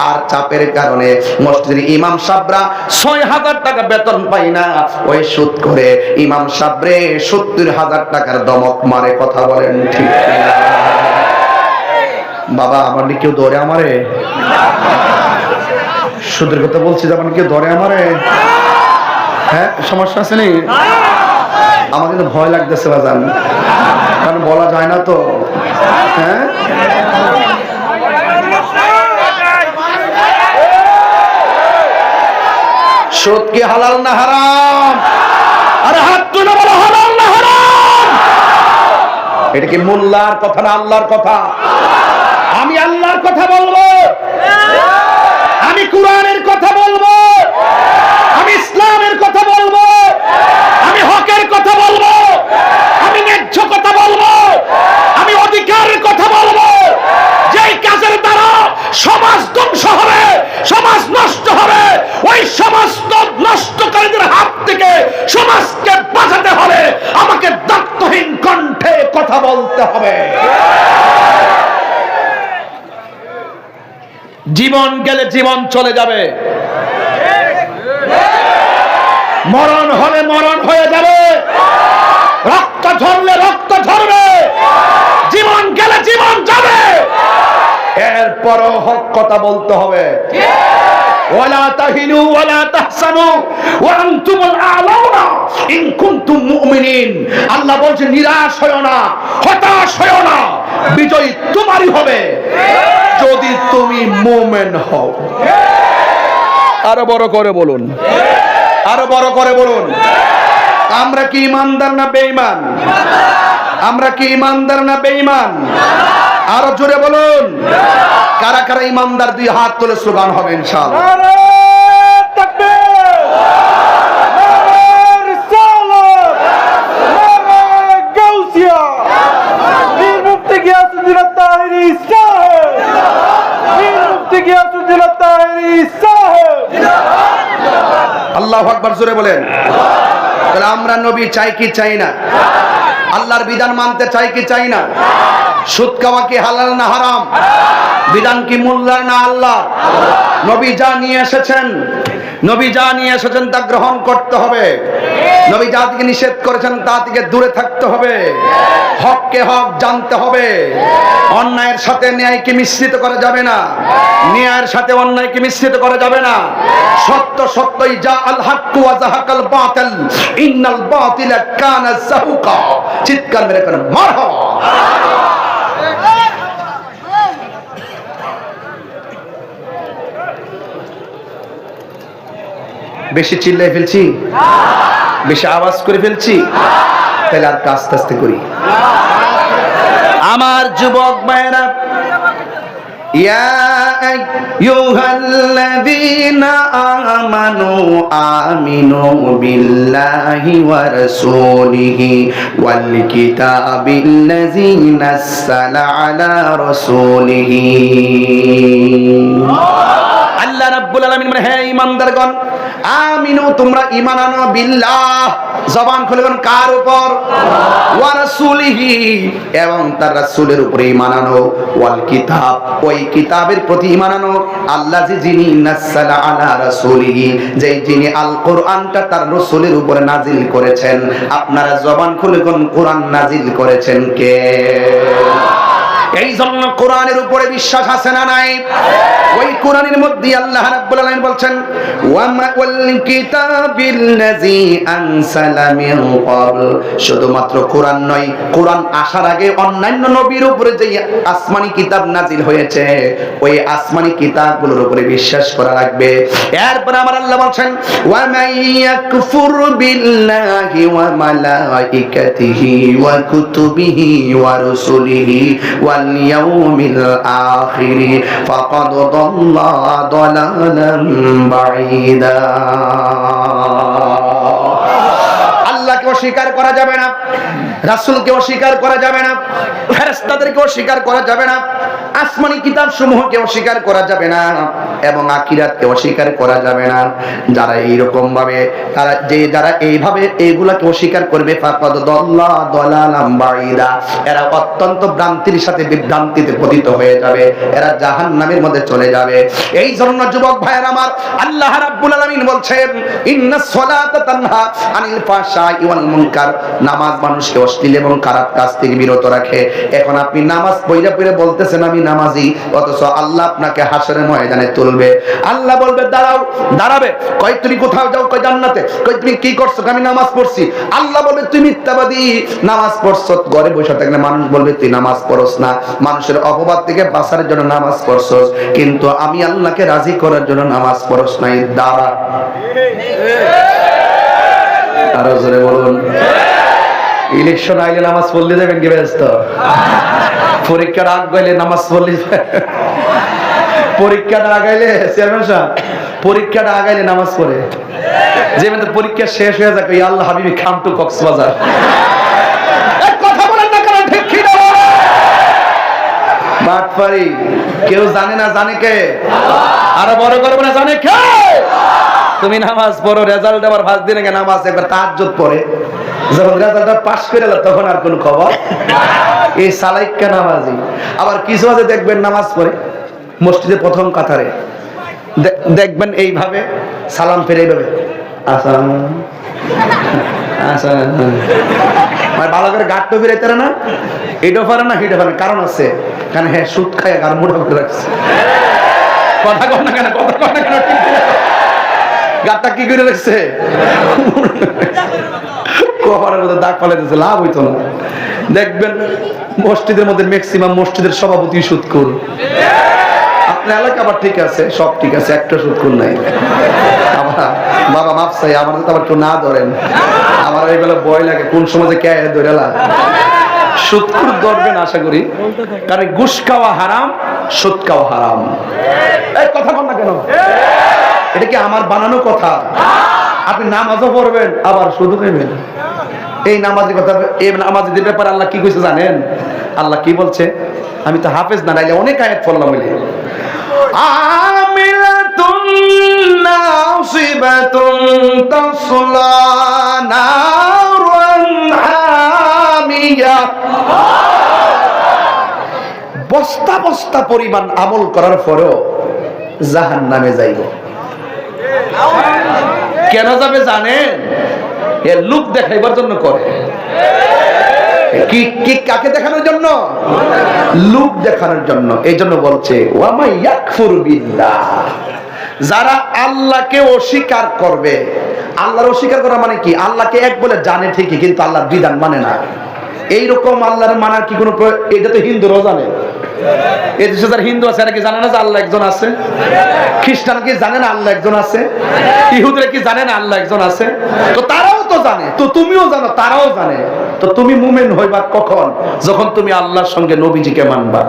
আর চাপের কারণে মসজিদের ইমাম সাহেবরা 6,000 টাকা বেতন পায় না, ওই সুদ করে ইমাম সাহেবরে 70,000 টাকার দমক মারে, কথা বলেন ঠিক কিনা? বাবা আমার কেউ ধরে আমারে, সুদের কথা বলছি, আমার কেউ ধরে আমারে? হ্যাঁ, সমস্যা আছে নি? আমার কিন্তু ভয় লাগতেছে বাজান, কারণ বলা যায় না তো। হ্যাঁ, সুদ কি হালাল না হারাম? আরে হাত তুলে বলো হালাল না হারাম? এটা কি মোল্লার কথা না আল্লাহর কথা? আমি আল্লাহর কথা বলবো, আমি কোরআনের কথা বলবো, আমি ইসলামের কথা বলবো, আমি হকের কথা বলবো, আমি ন্যায্য কথা বলবো, আমি অধিকারের কথা বলবো। যেই কাজের দ্বারা সমাজ ধ্বংস হবে, সমাজ নষ্ট হবে, ওই সমস্ত নষ্টকারীদের হাত থেকে সমাজকে বাঁচাতে হলে আমাকে দায়িত্বহীন কণ্ঠে কথা বলতে হবে। জীবন গেলে জীবন চলে যাবে, মরণ হলে মরণ হয়ে যাবে, রক্ত ঝরলে রক্ত ঝরবে, জীবন গেলে জীবন যাবে, এরপরও হক কথা বলতে হবে। ওয়ালা তাহিনু ওয়ালা তাহসানু ওয়া আনতুমুল আ'লাউনা ইন কুনতুম মুমিনিন। আল্লাহ বলছে নিরাশ হয়ো না, হতাশ হয়ো না, বিজয় তোমারই হবে যদি তুমি মুমিন হও। আরো বড় করে বলুন, আরো বড় করে বলুন। আমরা কি ইমানদার না বেঈমান? আমরা কি ইমানদার না বেঈমান? আরো জোরে বলুন। কারা কারা ইমানদার? 2 হাত তুলে স্লোগান হবে ইনশাআল্লাহ। আল্লাহু আকবার, জোরে বলেন। তাহলে আমরা নবী চাই কি চাই না? আল্লাহর বিধান মানতে চাই কি চাই না? সুদ খাওয়া কি হালাল না হারাম? বিধান কি মোল্লার না আল্লাহ? নবী যা নিয়ে এসেছেন নবী যা নিয়ে এসেছেন তা গ্রহণ করতে হবে, নবী যা থেকে নিষেধ করেছেন তা থেকে দূরে থাকতে হবে, হককে হক জানতে হবে, অন্যায়ের সাথে ন্যায়কে মিশ্রিত করা যাবে না, ন্যায়ের সাথে অন্যায়কে মিশ্রিত করা যাবে না। সত্য সত্যই যা আল হাক্কু ওয়া যাহাকাল বাতিল ইন্নাল বাতিলা কানা যাহুকা। চিৎকার মেরে করেন মারহাবা। বেশি চিল্লাই ফেলছি, বেশি আওয়াজ করে ফেলছি, তাহলে আর আস্তে আস্তে করি। আমার যুবক ভাইরা, ইয়া আইয়ুহাল্লাযীনা আমানু আমিনু বিল্লাহি ওয়া রাসূলিহি ওয়াল কিতাবিল্লাযী নাযালা আলা রাসূলিহি। আল্লাহ রাব্বুল আলামিন মানে, হে ঈমানদারগণ, আমিনু তোমরা ঈমান আনো, বিল্লাহ জবান খুলে বলেন কার উপর, ওয়া রাসূলিহি এবং তার রাসূলের উপরে ঈমান আনো, ওয়াল কিতাব ওই কিতাবের প্রতি ঈমান আনো, আল্লাযী যিনি নাযালা আলা রাসূলিহি যেই যিনি আল কোরআনটা তার রাসূলের উপরে নাজিল করেছেন। আপনারা জবান খুলে কোন কোরআন নাজিল করেছেন কে? এই জন্য কোরআনের উপরে বিশ্বাস আছে না নাই? ওই কোরআনের মধ্যে আল্লাহ রাব্বুল আলামিন বলছেন ওয়াল কিতাবিল্লাযী আনসালা মিন ক্বাবল। শুধুমাত্র কোরআন নয়, কোরআন আসার আগে অন্যান্য নবীর উপরে যে আসমানি কিতাব নাজিল হয়েছে ওই আসমানি কিতাবগুলোর উপরে বিশ্বাস করা লাগবে। এরপর আমার আল্লাহ বলছেন ওয়া মাইয়াকফুর বিল্লাহি ওয়া মালাইকাতিহি ওয়া কুতুবিহি ওয়া রাসূলিহি ওয়াল ইয়াউমিল আখিরি ফাকাদ দাল্লা দালালান বাঈদা। আল্লাহকে অস্বীকার করা যাবে না, রাসূলকে অস্বীকার করা যাবে না, ফেরেশতাদেরকে অস্বীকার করা যাবে না, আসমানি কিতাব সমূহকে অস্বীকার করা যাবে না এবং আখিরাতকে অস্বীকার করা যাবে না। যারা এইরকম ভাবে যারা এইভাবে এইগুলাকে অস্বীকার করবে ফাকাদ দাল্লা দালালান বাঈদা, এরা অত্যন্ত ভ্রান্তির সাথে বিভ্রান্তিতে পতিত হয়ে যাবে, এরা জাহান্নামের মধ্যে চলে যাবে। এই জন্য যুবক ভাইয়ের আমার, আল্লাহ রাব্বুল আলামিন বলছেন ইন্নাস সালাতা তানহা আনিল ফাহশাই ওয়াল মুনকার। নামাজ মানুষকে অশ্লীল এবং খারাপ কাজ থেকে বিরত রাখে। এখন আপনি নামাজ পড়ে পড়ে বলতেছেন আমি নামাজি, অথচ আল্লাহ আপনাকে হাসরের ময়দানে তুলবে। আল্লাহ বলবে দাঁড়াও, দাঁড়াবে, কই তুমি কোথাও যাও, কই জান্নাতে, কই তুমি কি করছো, আমি নামাজ পড়ছি। আল্লাহ বলবে তুই মিথ্যাবাদী, নামাজ পড়ছো, ঘরে বসে থাকলে মানুষ বলবে তুই নামাজ পড়ছ না, মানুষের অপবাদ থেকে বাঁচার জন্য নামাজ পড়ছস, কিন্তু আমি আল্লাহকে রাজি করার জন্য নামাজ পড়ছ নাই। দাঁড়া, আরো জোরে বলুন। ইলেকশন আইলে নামাজ পড়লে যাবেন কি ব্যস্ত? পরীক্ষার আগ গেলে নামাজ পড়লে, পরীক্ষাটা আগাইলে চেয়ারম্যান সাহেব, পরীক্ষাটা আগাইলে নামাজ পড়ে, যে পরীক্ষা শেষ হয়ে যাক আল্লাহ হাবিবি খাম টু কক্সবাজার। কথা বলেন না কেন? ঠিক কি না? বাটপারি কেউ জানে না, জানে কে? আরো বড় করবো না, জানে কে? তুমি নামাজ পড়ো, রেজাল্ট আবার 5 দিন আগে নামাজ একবার তাহাজ্জুদ পড়ে, যখন রেজাল্টটা পাস করে এলো তখন আর কোনো খবর। এই সালাইক্কা নামাজি। আবার কিছু আছে দেখবেন নামাজ পড়ে মসজিদে প্রথম কাতারে, দেখবেন এইভাবে সালাম ফিরে এইভাবে আসসালাম ভালো করে গাঁটটা ফিরাইতে না, এটাও পারে না, সেটা পারে। কারণ আছে, কারণ হ্যাঁ সুদ খায় আর মোটা করে রাখছে। কথা কর না কেন, কথা কর না কেন? গাঁটটা কি করে রাখছে? কপালের মধ্যে দাগ পালাই দিচ্ছে, লাভ হইতো না। দেখবেন মসজিদের মধ্যে ম্যাক্সিমাম মসজিদের সভাপতি সুদখোর। আপনার এলাকা আবার ঠিক আছে, সব ঠিক আছে, একটা সুদখোর নাই। বাবা মাফ চাই, আমার তো আবার কেউ না ধরেন, আমার এইগুলো ভয় লাগে কোন সময় কে ধরে লা। সুদখোর ধরবেন আশা করি, কারণ ঘুষ খাওয়া হারাম, সুদ খাওয়া হারাম। এই কথা বল না কেন? এটা কি আমার বানানো কথা? আপনি নামাজও পড়বেন আবার সুদও খাইবেন। এই নামাজের কথা, এই নামাজের ব্যাপারে আল্লাহ কি কইছে জানেন? আল্লাহ কি বলছে? আমি তো হাফেজ না, নাইলে অনেক আয়াত পড়লাম বলে। আমিলাতুন নাসিবাতুন তাসলা নারুন হামিয়া। বস্তা বস্তা পরিমাণ আমল করার পরেও জাহান্নামে যাইব। কেন যাবে জানেন? এ লোক দেখাইবার জন্য করে। কি কি কাকে দেখানোর জন্য? লোক দেখানোর জন্য। এই জন্য বলছে ওয়া মা ইয়াকফুর বিল্লাহ, যারা আল্লাহকে অস্বীকার করবে। আল্লাহর অস্বীকার করা মানে কি? আল্লাহকে এক বলে জানে ঠিকই, কিন্তু আল্লাহর বিধান মানে না। এইরকম আল্লাহর মানার কি কোনো এটা তো হিন্দুরাও জানে। এই দেশে যারা হিন্দু আছে এরা কি জানে না যে আল্লাহ একজন আছে? খ্রিস্টান কি জানে না আল্লাহ একজন আছে? ইহুদিরা কি জানে না আল্লাহ একজন আছে? তো তারাও তো জানে, তো তুমিও জানো, তারাও জানে। তো তুমি মুমিন হইবা কখন? যখন তুমি আল্লাহর সঙ্গে নবীজিকে মানবা।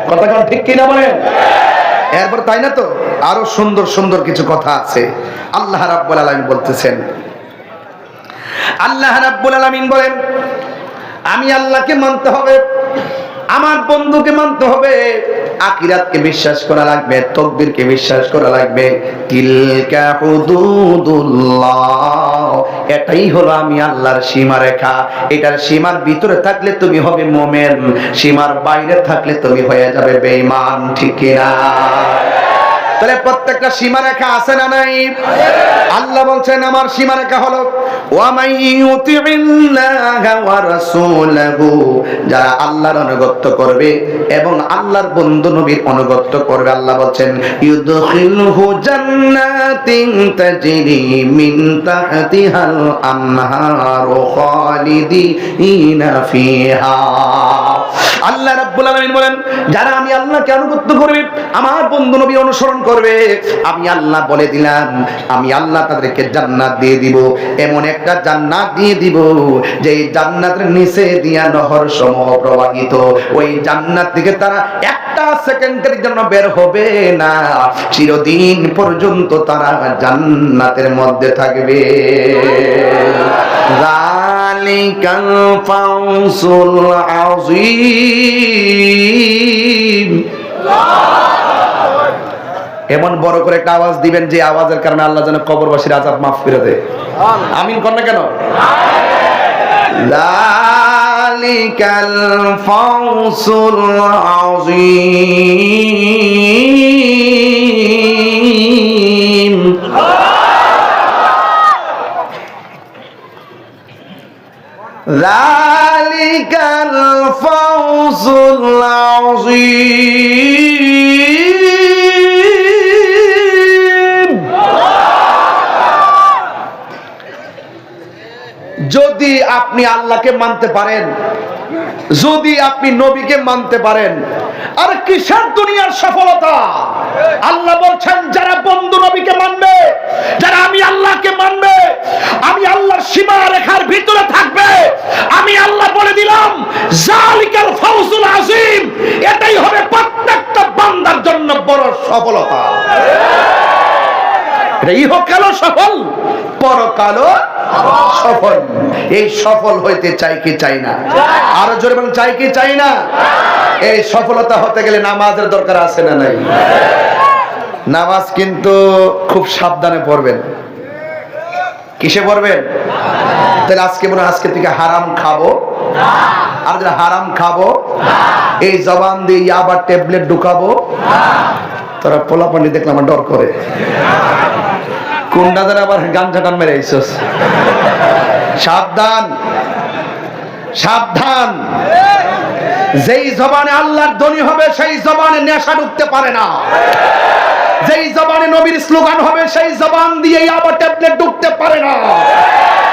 কথা কোন ঠিক কিনা বলেন? এরপর তাই না তো আরো সুন্দর সুন্দর কিছু কথা আছে। আল্লাহ রাব্বুল আলামিন বলতেছেন, আল্লাহ রাব্বুল আলামিন বলেন আমি আল্লাহকে মানতে হবে, আমার বন্ধুকে মানতে হবে, আখিরাতকে বিশ্বাস করা লাগবে, তাকদীরকে বিশ্বাস করা লাগবে। তিলকা হুদুদুল্লাহ, এটাই হলো আমি আল্লাহর সীমারেখা। এটার সীমার ভিতরে থাকলে তুমি হবে মুমিন, সীমার বাইরে থাকলে তুমি হয়ে যাবে বেঈমান। ঠিক কি না? তাহলে প্রত্যেকটা সীমারেখা আছে না নাই? আল্লাহ বলছেন আমার সীমারেখা হলো ওয়া মাইয়ুতিল্লাহা ওয়া রাসূলাহু, যারা আল্লাহর আনুগত্য করবে এবং আল্লাহর বন্ধু নবীর আনুগত্য করবে, আল্লাহ বলছেন ইউদখিলহু জান্নাতিন তাজরি মিন তাহতিহাল আনহারু খালিদিনা ফিহা। আল্লাহ রাব্বুল আলামিন বলেন যারা আমি আল্লাহকে আনুগত্য করবে, আমার বন্ধু নবী অনুসরণ করবে, আমি আল্লাহ বলে দিলাম আমি আল্লাহ তাদেরকে জান্নাত দিয়ে দিব। এমন একটা জান্নাত দিয়ে দিব যে জান্নাতের নিচে দিয়া নহর সমূহ প্রবাহিত। ওই জান্নাত থেকে তারা একটা সেকেন্ডের জন্য বের হবে না, চিরদিন পর্যন্ত তারা জান্নাতের মধ্যে থাকবে। যালিকাল ফাওজুল আযীম। এমন বড় করে একটা আওয়াজ দিবেন যে আওয়াজের কারণে আল্লাহ যেন কবরবাসীর আযাব মাফ করে দেয়। আমিন কর না কেন? যালিকাল ফাওজুল আযীম। যালিকাল ফাওজুল আযীম। যদি আপনি আল্লাহকে মানতে পারেন, যদি আপনি নবীকে মানতে পারেন, আর কিসের দুনিয়ার সফলতা? আল্লাহ বলছেন যারা বন্ধু নবীকে মানবে, যারা আমি আল্লাহকে মানবে, আমি আল্লাহর সীমারেখার ভিতরে থাকবে, আমি আল্লাহ বলে দিলাম যালিকাল ফাওজুল আযীম, এটাই হবে প্রত্যেকটা বান্দার জন্য বড় সফলতা। এটা ইহকালও সফল, পরকালও সফল। এই সফল হইতে চাই কি চাই না? আরো জোরে বলেন চাই কি চাই না? এই সফলতা হতে গেলে নামাজের দরকার আছে না নাই? নামাজ কিন্তু খুব সাবধানে পড়বেন। কিসে পড়বেন? তাহলে আজকে মনে আজকে থেকে হারাম খাবো, আর যারা হারাম খাবো এই জবান দিয়ে আবার ট্যাবলেট ঢুকাবো। তোরা পোলাপানি দেখলে আমার ডর করে, কোনটা যেন আবার গাঞ্জা টান মেরে আইছস। সাবধান, সাবধান। যেই জবানে আল্লাহর ধ্বনি হবে সেই জবানে নেশা ঢুকতে পারে না। যেই জবানে নবীর স্লোগান হবে সেই জবান দিয়ে আবার ট্যাবলেট ঢুকতে পারে না।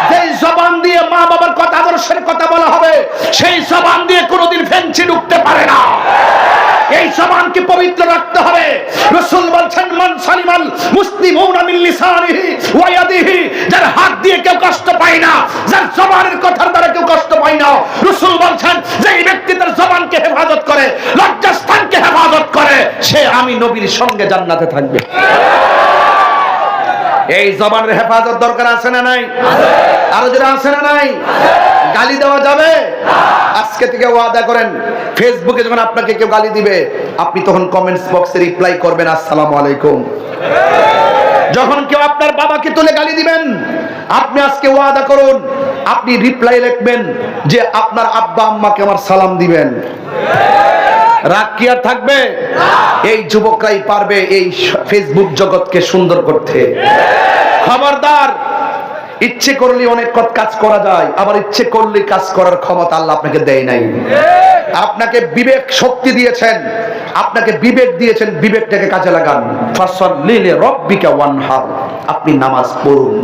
যেই জবান দিয়ে মা বাবার কথা আদর্শের কথা বলা হবে সেই জবান দিয়ে কোনোদিন ফেঞ্চি ঢুকতে পারে না। এই জবানকে পবিত্র রাখতে হবে। রাসূল বলছেন মান সালিমাল মুসলিমুনা মিন লিসানিহি ওয়া ইয়াদিহি, যার হাত দিয়ে কেউ কষ্ট পায় না, যার জবানের কথার দ্বারা কেউ কষ্ট পায় না, রাসূল বলছেন যে ব্যক্তি তার জবানকে হেফাজত করে, লজ্জাস্থানকে হেফাজত করে, সে আমি নবীর সঙ্গে জান্নাতে থাকবে। এই জবানের হেফাজত দরকার আছে না নাই? আরো যারা আছে না নাই? গালি দেওয়া যাবে? আজকে থেকে ওয়াদা করেন, ফেসবুকে যখন আপনাকে কেউ গালি দিবে আপনি তখন কমেন্টস বক্সে রিপ্লাই করবেন আসসালামু আলাইকুম। যখন কেউ আপনার বাবাকে তুলে গালি দিবেন আপনি আজকে ওয়াদা করুন, আপনি রিপ্লাই লিখবেন যে আপনার আব্বা আম্মাকে আমার সালাম দিবেন। রাগ কি আর থাকবে? এই যুবকরাই পারবে এই ফেসবুক জগৎকে সুন্দর করতে। খবরদার, ইচ্ছে করলে অনেক কাজ করা যায়, আবার ইচ্ছে করলে কাজ করার ক্ষমতা আল্লাহ আপনাকে দেয় নাই। আপনাকে বিবেক শক্তি দিয়েছেন, আপনাকে বিবেক দিয়েছেন, বিবেকটাকে কাজে লাগান। ফাসাল্লি লিরাব্বিকা ওয়ানহার, আপনি নামাজ পড়ুন।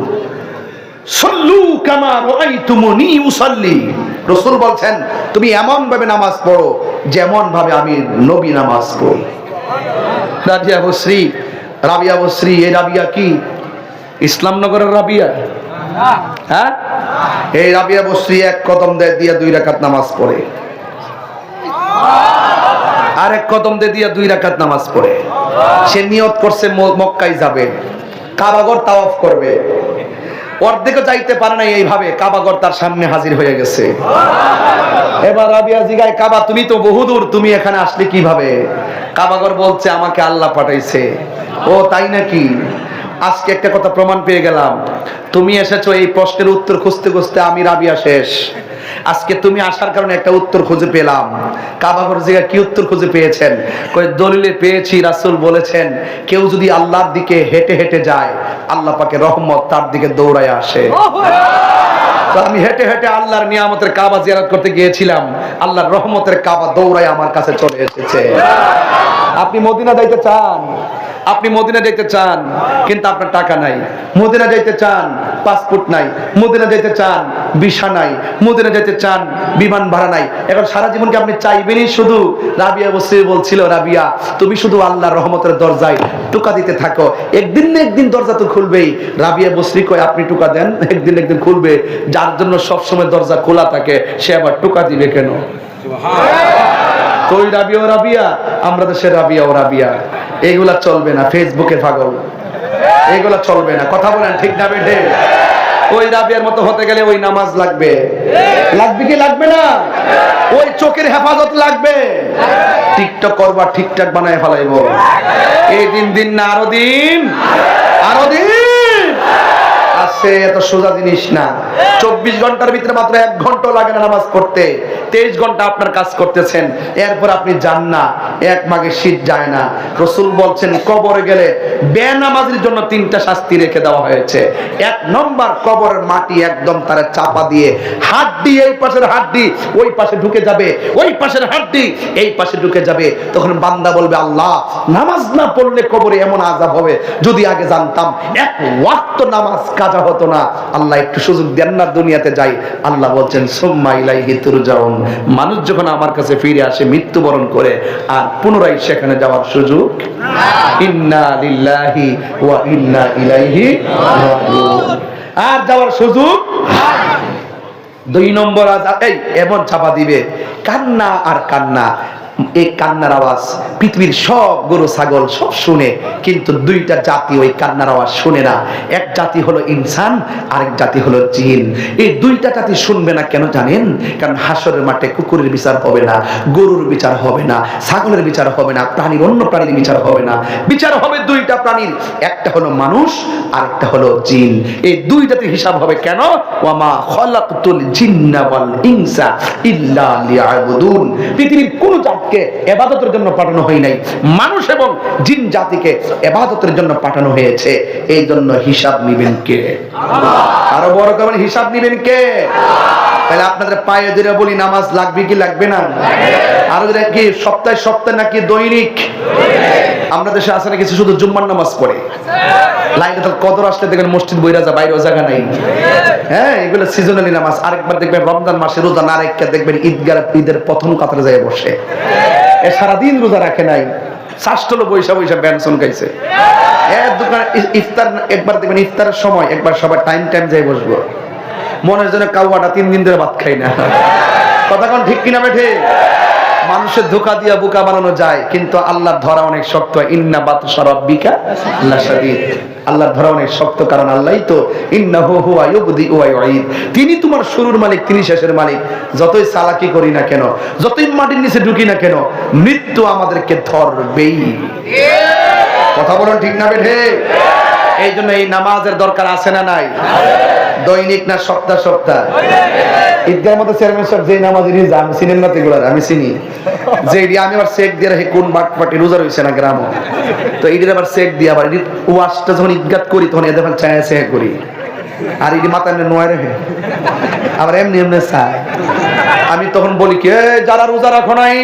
সাল্লু কামা রাআইতুমুনি উসাল্লি, রাসূল বলছেন তুমি এমন ভাবে নামাজ পড়ো যেমন ভাবে আমি নবী নামাজ পড়ি। রাবিয়া বসরি, রাবিয়া বসরি, এই রাবিয়া কি ইসলামনগরের রাবিয়া? হ্যাঁ, এই রাবিয়া বসরি এক কদম দেয় দিয়া 2 রাকাত নামাজ পড়ে, আর এক কদম দিয়ে 2 রাকাত নামাজ পড়ে। সে নিয়ত করছে মক্কায় যাবে, কাবাঘর তাওয়াফ করবে, অর্ধেকও যাইতে পারে না, এইভাবে কাবাঘর তার সামনে হাজির হয়ে গেছে। এবার রাবিয়া জিগায়, কাবা তুমি তো বহুদূর, তুমি এখানে আসলে কিভাবে? কাবাঘর বলছে আমাকে আল্লাহ পাঠাইছে। ও তাই নাকি? আজকে একটা কথা প্রমাণ পেয়ে গেলাম, তুমি এসেছো এই প্রশ্নের উত্তর খুঁজতে খুঁজতে, আমি রাবিয়া শেষ। আজকে তুমি আসার কারণে একটা উত্তর খুঁজে পেলাম। কাবাঘর জায়গায় কি উত্তর খুঁজে পেয়েছেন? কই দলিলে পেয়েছি, রাসূল বলেছেন কেউ যদি আল্লাহর দিকে হেঁটে হেঁটে যায়, আল্লাহ পাকের রহমত তার দিকে দৌড়ায় আসে। তো আমি হেঁটে হেঁটে আল্লাহর নিয়ামতের কাবা জিয়ারত করতে গিয়েছিলাম, আল্লাহর রহমতের কাবা দৌড়ায় আমার কাছে চলে এসেছে। আপনি মদিনা যাইতে চান, আপনি মদিনা যাইতে চান, কিন্তু আপনার টাকা নাই। মদিনা যাইতে চান, পাসপোর্ট নাই। মদিনা যাইতে চান, ভিসা নাই। মদিনা যাইতে চান, বিমান ভাড়া নাই। এখন সারা জীবন কি আপনি চাইবেনই শুধু? রাবিয়া বসরি বলছিল, রাবিয়া তুমি শুধু আল্লাহর রহমতের দরজায় টোকা দিতে থাকো, একদিন না একদিন দরজা তো খুলবেই। রাবিয়া বসরি কয় আপনি টোকা দেন, একদিন একদিন খুলবে। যার জন্য সবসময় দরজা খোলা থাকে সে আবার টোকা দিবে কেন? তো ওই রাবিয়া ও রাবিয়া, আমরা দেশের রাবিয়া ও রাবিয়া, এইগুলা চলবে না। ফেসবুকে পাগল, এইগুলা চলবে না। কথা বলেন ঠিক না বেঠে? ওই রাবিয়ার মতো হতে গেলে ওই নামাজ লাগবে, লাগবে কি লাগবে না? ওই চোখের হেফাজত লাগবে। টিকটক করবা, ঠিকঠাক বানায় ফেলাইবো। এই দিন দিন না, আরো দিন, আরো দিন আছে। এত সোজা জিনিস না। 24 ঘন্টার ভিতরে মাত্র 1 ঘন্টা লাগে না নামাজ পড়তে। 23 ঘন্টা আপনার কাজ করতেছেন, এরপর আপনি যান না। এক মাঘে শীত যায় না। রাসূল বলছেন কবরে গেলে বেনামাজির জন্য 3টা শাস্তি রেখে দেওয়া হয়েছে। 1 নম্বর, কবরের মাটি একদম তারা চাপা দিয়ে, হাড্ডি এই পাশের হাড্ডি ওই পাশে ঢুকে যাবে, ওই পাশের হাড্ডি এই পাশে ঢুকে যাবে। তখন বান্দা বলবে আল্লাহ, নামাজ না পড়লে কবরে এমন আযাব হবে, যদি আগে জানতাম 1 ওয়াক্ত নামাজ কাজা হতো না। আল্লাহ একটু সুযোগ দেন না দুনিয়াতে যাই। আল্লাহ বলছেন সুম্মা ইলাইহি তুরজাউন, মানুষ যখন আমার কাছে ফিরে আসে মৃত্যুবরণ করে, আর পুনরায় সেখানে যাওয়ার সুযোগ ইন্না লিল্লাহি ওয়া ইন্না ইলাইহি রাজিউন, আর যাওয়ার সুযোগ। 2 নম্বর আযাব এই এমন চাপা দিবে, কান্না আর কান্না। এই কান্নার আওয়াজ পৃথিবীর সব গরু ছাগল সব শুনে, কিন্তু 2টা জাতি ওই কান্নার আওয়াজ শুনে না। এক জাতি হলো ইনসান, আরেক জাতি হলো জিন। এই 2টা জাতি শুনবে না কেন জানেন? কারণ হাসরের মাঠে কুকুরের বিচার হবে না, গরুর বিচার হবে না, ছাগলের বিচার হবে না, প্রাণীর অন্য প্রাণীর বিচার হবে না। বিচার হবে 2টা প্রাণীর, একটা হলো মানুষ আর একটা হলো জিন। এই 2 জাতির হিসাব হবে কেন? ওয়ামা খালাকতুল জিন্না ওয়াল ইনসা ইল্লা লিয়াবুদুন। পৃথিবীর কোন জাতকে ইবাদতের জন্য পাঠানো হয় নাই, মানুষ এবং জিন জাতিকে ইবাদতের জন্য পাঠানো হয়েছে। এই জন্য হিসাব নেবেন কে? আল্লাহ। আরো বড় করে হিসাব নেবেন কে? তাহলে আপনাদের পায়ে ধরে বলি, নামাজ লাগবে কি লাগবে না? আর কি সপ্তাহে সপ্তাহে নাকি দৈনিক? আমরা দেশে আছে না কিছু শুধু জুম্মার নামাজ পড়ে, লাইলাতুল কদর আসলে দেখবেন মসজিদ বইরা যায়, বাইরেও জায়গা নাই। হ্যাঁ, এগুলো সিজনালি নামাজ। আরেকবার দেখবেন রমজান মাসে রোজা না রেখে দেখবেন ঈদের প্রথম কাতারে যায় বসে, এ সারাদিন রোজা রাখে নাই, শাসটলো বৈশা বৈশা ব্যঞ্জন খাইছে। এর দোকানে ইফতার একবার দেখবেন, ইফতারের সময় একবার সবাই টাইম যায় বসবো, মনের জন্য কাউয়াটা 3 দিন ধরে ভাত খাই না। কথা কোন ঠিক কিনা বেঠে? মানুষের ধোঁকা দিয়া বোকা বানানো যায়, কিন্তু আল্লাহর ধরা অনেক শক্ত। ইন্না বাতশা রাব্বিকা লাশাদীদ, আল্লাহর ধরা অনেক শক্ত, কারণ আল্লাহই তো ইন্নাহু হুয়া ইউবদি ওয়া ইউঈদ। তিনি তোমার শুরুর মালিক, তিনি শেষের মালিক। যতই চালাকি করি না কেন, যতই মাটির নিচে ঢুকি না কেন, মৃত্যু আমাদেরকে ধরবেই। কথা বলেন ঠিক না বেঠে? এই জন্য এই নামাজের দরকার আছে না নাই? দৈনিক না সপ্তাহ সপ্তাহ? ঈদগার মতো চেয়ারম্যান সাহেব যে নামাজ আমি চিনেন না, এগুলার আমি চিনি। যে এটি আমি আবার চেক দিয়ে রাখি কোন বাটপাটি রোজা রয়েছে না গ্রাম, তো এটির আবার চেক দিয়ে আবার এটি ওয়াশটা যখন ইজ্ঞাত করি তখন এদের চায় চেক করি, আর এটি মাথা এমনি নোয়া রেখে আবার এমনি এমনি চায়। আমি তখন বলি কি যারা রোজা রাখো নাই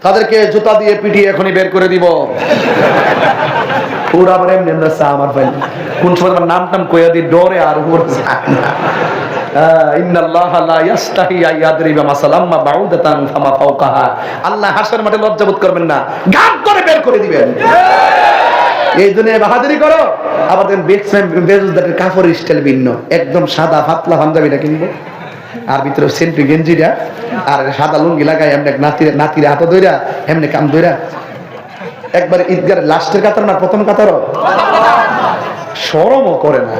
তাদেরকে জুতা দিয়ে পিটিয়ে এখনই বের করে দিব। ওরা আবার এমনি এমনি চা আমার ভাই কোন সময় আমার নাম টাম কইয়া দিই ডরে আর উপর যায় না। আল্লাহ হাসরের মাঠে লজ্জাবোধ করবেন না, গান করে বের করে দিবেন। এই দুনিয়ায় বাহাদুরি করো, আবার বেজুজদারের কাপড় স্টাইল ভিন্ন, একদম সাদা পাতলা পাঞ্জাবিটা কিনবো আর ভিতরে সেন্ট্রি গেঞ্জিটা আর সাদা লুঙ্গি লাগাই এমনি নাতিরে হাতে ধইরা এমনি কাম ধইরা একবার ঈদগার লাস্টের কাতার না প্রথম কাতারও শরমও করে না,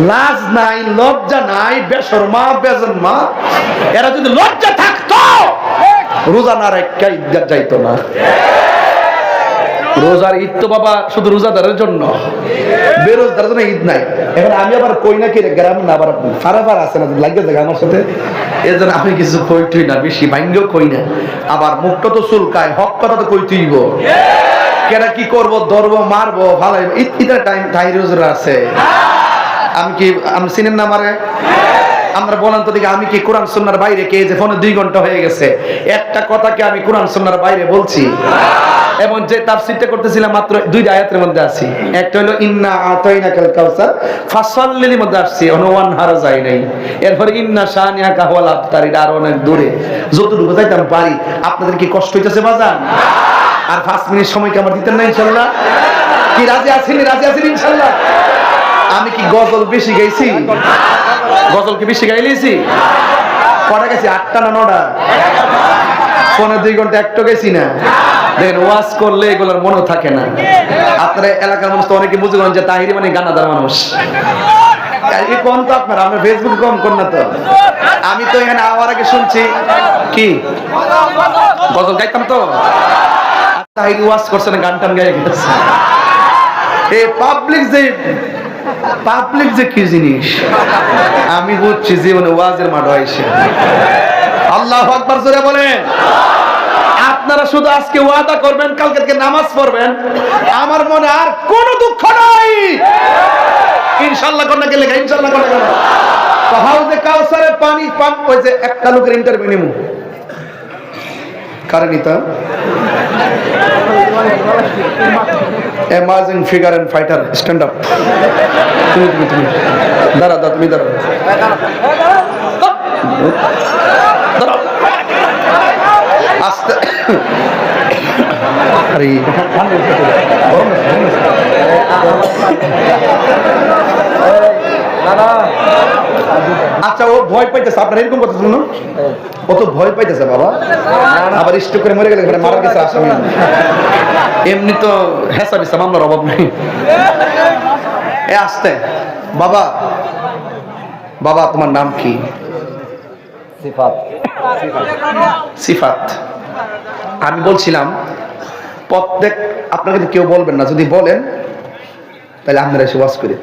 লাজ নাই লজ্জা নাই, বেশরমা বেজন্মা। এরা যদি লজ্জা থাকতো রোজা না রেখে ঈদগাহ যাইতো না। রোজার ঈদ তো বাবা শুধু রোজাদারের জন্য, বেরোজদারের জন্য ঈদ নাই। এখন আমি আবার কই না কি গ্রাম না আবার ফারাফার আছে না লাগে থাকে আমার সাথে, এর জন্য আমি কিছু কইটুই না, বেশি ভাঙ্গেও কই না। আবার মুখটা তো চুলকায়, হক কথা তো কইতেইব, কেনা কি করবো ধরবো মারবো ভালো। ঈদের টাইম তাই রোজরা আছে, আমি কি আমি চিনেন না আমারে? আমরা বলেন তো দিকে আমি কি কোরআন সুন্নাহর বাইরে, কে যে ফোনে 2 ঘন্টা হয়ে গেছে একটা কথাকে আমি কোরআন সুন্নাহর বাইরে বলছি? এবং যে তাফসীরটা করতেছিলাম মাত্র 2টা আয়াতের মধ্যে আছি, একটা হলো ইন্না আতাইনাকাল কাউসার ফাসাল্লিল মধ্যে আসছি, অনুমান হারা যায় নাই। এরপরে ইন্না শানিয়াকা হুয়াল আবতার, এটা আর অনেক দূরে, যতটুকু যাইতাম পারি। আপনাদের কি কষ্ট হইতেছে বাজান? আর 5 মিনিট সময় কি আমার দিতেন না ইনশাআল্লাহ? কি রাজি আছেন? রাজি আছেন ইনশাআল্লাহ? আমি কি গজল বেশি গাইছি? গজল কি বেশি গাইলেছি? কটা গেছি? 8টা না 9টা? ফোনে 2 ঘন্টা একটা গেছি না। দেখেন ওয়াজ করলে এগুলোর মনে থাকে না। আপনারা এলাকার মানুষ তো অনেকে বুঝে গেলেন যে তাহিরি মানে গানাদার মানুষ। এই কম তো আপনারা, আমরা ফেসবুকে কম কর না তো। আমি তো এখানে আওয়ার আগে শুনছি কি গজল গাইতাম তো, তাহিরি ওয়াজ করছে না, গান টান গাইয়ে গেছে। এই পাবলিক যে কি জিনিস আমি বুঝছি জীবনে ওয়াজের মাঠ হয়েছে। আল্লাহু আকবার জোরে বলেন। আপনারা শুধু আজকে ওয়াদা করবেন, কালকে থেকে নামাজ পড়বেন, আমার মনে আর কোনো দুঃখ নাই ইনশাআল্লাহ। কোন না গেলে ইনশাআল্লাহ কোন না তো হাউজে কাউসারে পানি পাম্প হয়েছে, একটা লোকের ইন্টারভিউ নিমু কারণ এটা amazing figure and fighter stand up. তুমি দাঁড়া তুমি দাঁড়াও আস্তে। আরে আচ্ছা ও ভয় পাইতেছে, আপনার এরকম কথা শুনুন, ও তো ভয় পাইতেছে বাবা, আবার স্ট্রোক করে মরে গেলে মারা গেছে আসামি। এমনি তো হেসা বিসা মামলার অভাব নেই। এ আসতে বাবা, বাবা তোমার নাম কি? সিফাত। আমি বলছিলাম প্রত্যেক, আপনাকে কেউ বলবেন না, যদি বলেন তাহলে আপনারা এসে ওয়াজ করি,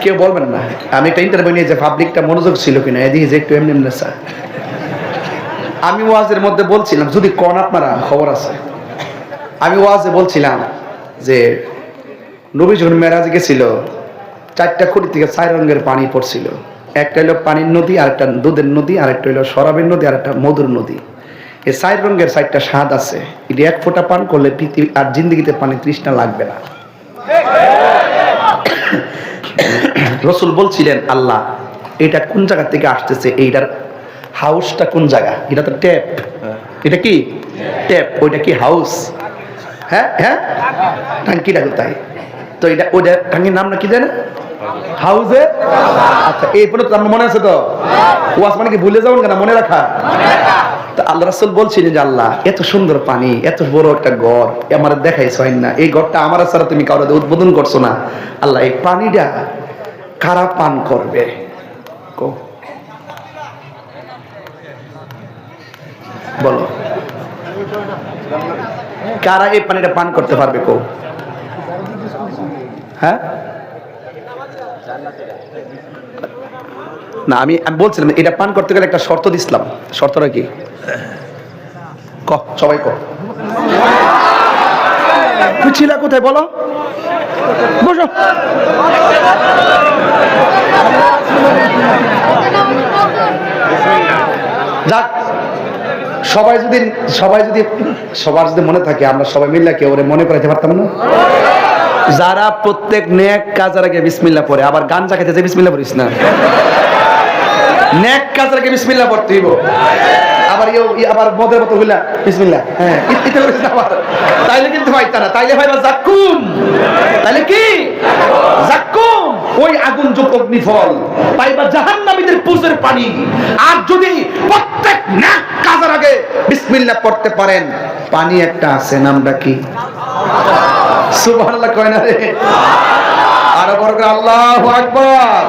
কেউ বলবেন না। আমি একটা ইন্টারভিউ নিয়ে যে পাবলিকটা মনোযোগ ছিল কিনা এদিকে যে একটু এমনি এমনি স্যার। আমি ওয়াজের মধ্যে বলছিলাম, যদি কোন আপনারা খবর আছে, আমি ওয়াজে বলছিলাম যে নবী যখন মেরাজে গেছিল 4টা খুঁটি থেকে 4 রঙের পানি পড়ছিল। একটা হলো পানির নদী, আরেকটা দুধের নদী, আরেকটা হলো শরাবের নদী, আরেকটা মধুর নদী। এই 4 রঙের 4টা স্বাদ আছে, এটি 1 ফোঁটা পান করলে পৃথিবী আর জিন্দগিতে পানি তৃষ্ণা লাগবে না। রসুল বলছিলেন আল্লাহ এটা কোন জায়গা থেকে আসতেছে, এইটার হাউসটা কোন জায়গা? এটা তো ট্যাপ, এটা কি ট্যাপ, ওইটা কি হাউস? হ্যাঁ হ্যাঁ, টাঙ্কিটা কোথায়? তো এটা ওইটা টাঙ্কির নাম না কি জানে? হাউসে। আচ্ছা এই পর্যন্ত আপনার মনে আছে তো? ওয়াজ মানে কি ভুলে যাবেন কেন, মনে রাখা। তো আল্লাহ রাসূল বলছিলেন যে আল্লাহ এত সুন্দর পানি, এত বড় একটা ঘর আমার দেখাইছো না, এই ঘরটা আমার ছাড়া তুমি কারোর উদ্বোধন করছো না। আল্লাহ এই পানিটা কারা পান করবে? বলো কারা এই পানিটা পান করতে পারবে? কো হ্যাঁ না আমি বলছিলাম এটা পান করতে গেলে একটা শর্ত দিছিলাম। শর্তটা কি? সবাই তুই ছিলা কোথায় বলো? বসো। যাক, সবার যদি মনে থাকে, আমরা সবাই মিলে কেউ মনে করাইতে পারতাম না? যারা প্রত্যেক নেক কাজের আগে বিসমিল্লাহ পড়ে, আবার গাঞ্জা খেতে যে বিসমিল্লাহ পড়িস না। নেক কাজের আগে বিসমিল্লাহ পড়তে হইব। আবার মদের মতো হইলা বিসমিল্লাহ, হ্যাঁ ইতে করিস না আবার, তাইলে কিন্তু পাইতা না। তাইলে ভাইবা জাক্কুম, তাইলে কি জাক্কুম, ওই আগুনযুক্ত অগ্নিফল পাইবা জাহান্নামীদের পুজোর পানি। আর যদি প্রত্যেক নেক কাজের আগে বিসমিল্লাহ পড়তে পারেন, পানি একটা আছে, নামটা কি? সুবহানাল্লাহ কয় না রে? আর বড় করে আল্লাহু আকবার।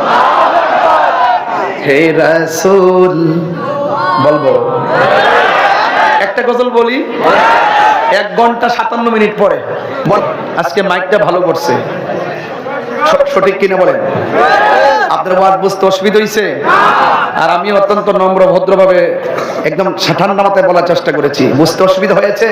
হে রাসূল বলবো, একটা গজল বলি 1 ঘন্টা 57 মিনিট পরে। আজকে মাইকটা ভালো করছে, সঠিক কিনা বলেন? আপনার ওয়াজ বুঝতে অসুবিধা হয়েছে? আর আমি অত্যন্ত নম্র ভদ্রভাবে একদম ঠান্ডা মাথায় বলার চেষ্টা করেছি। বুঝতে অসুবিধা হয়েছে?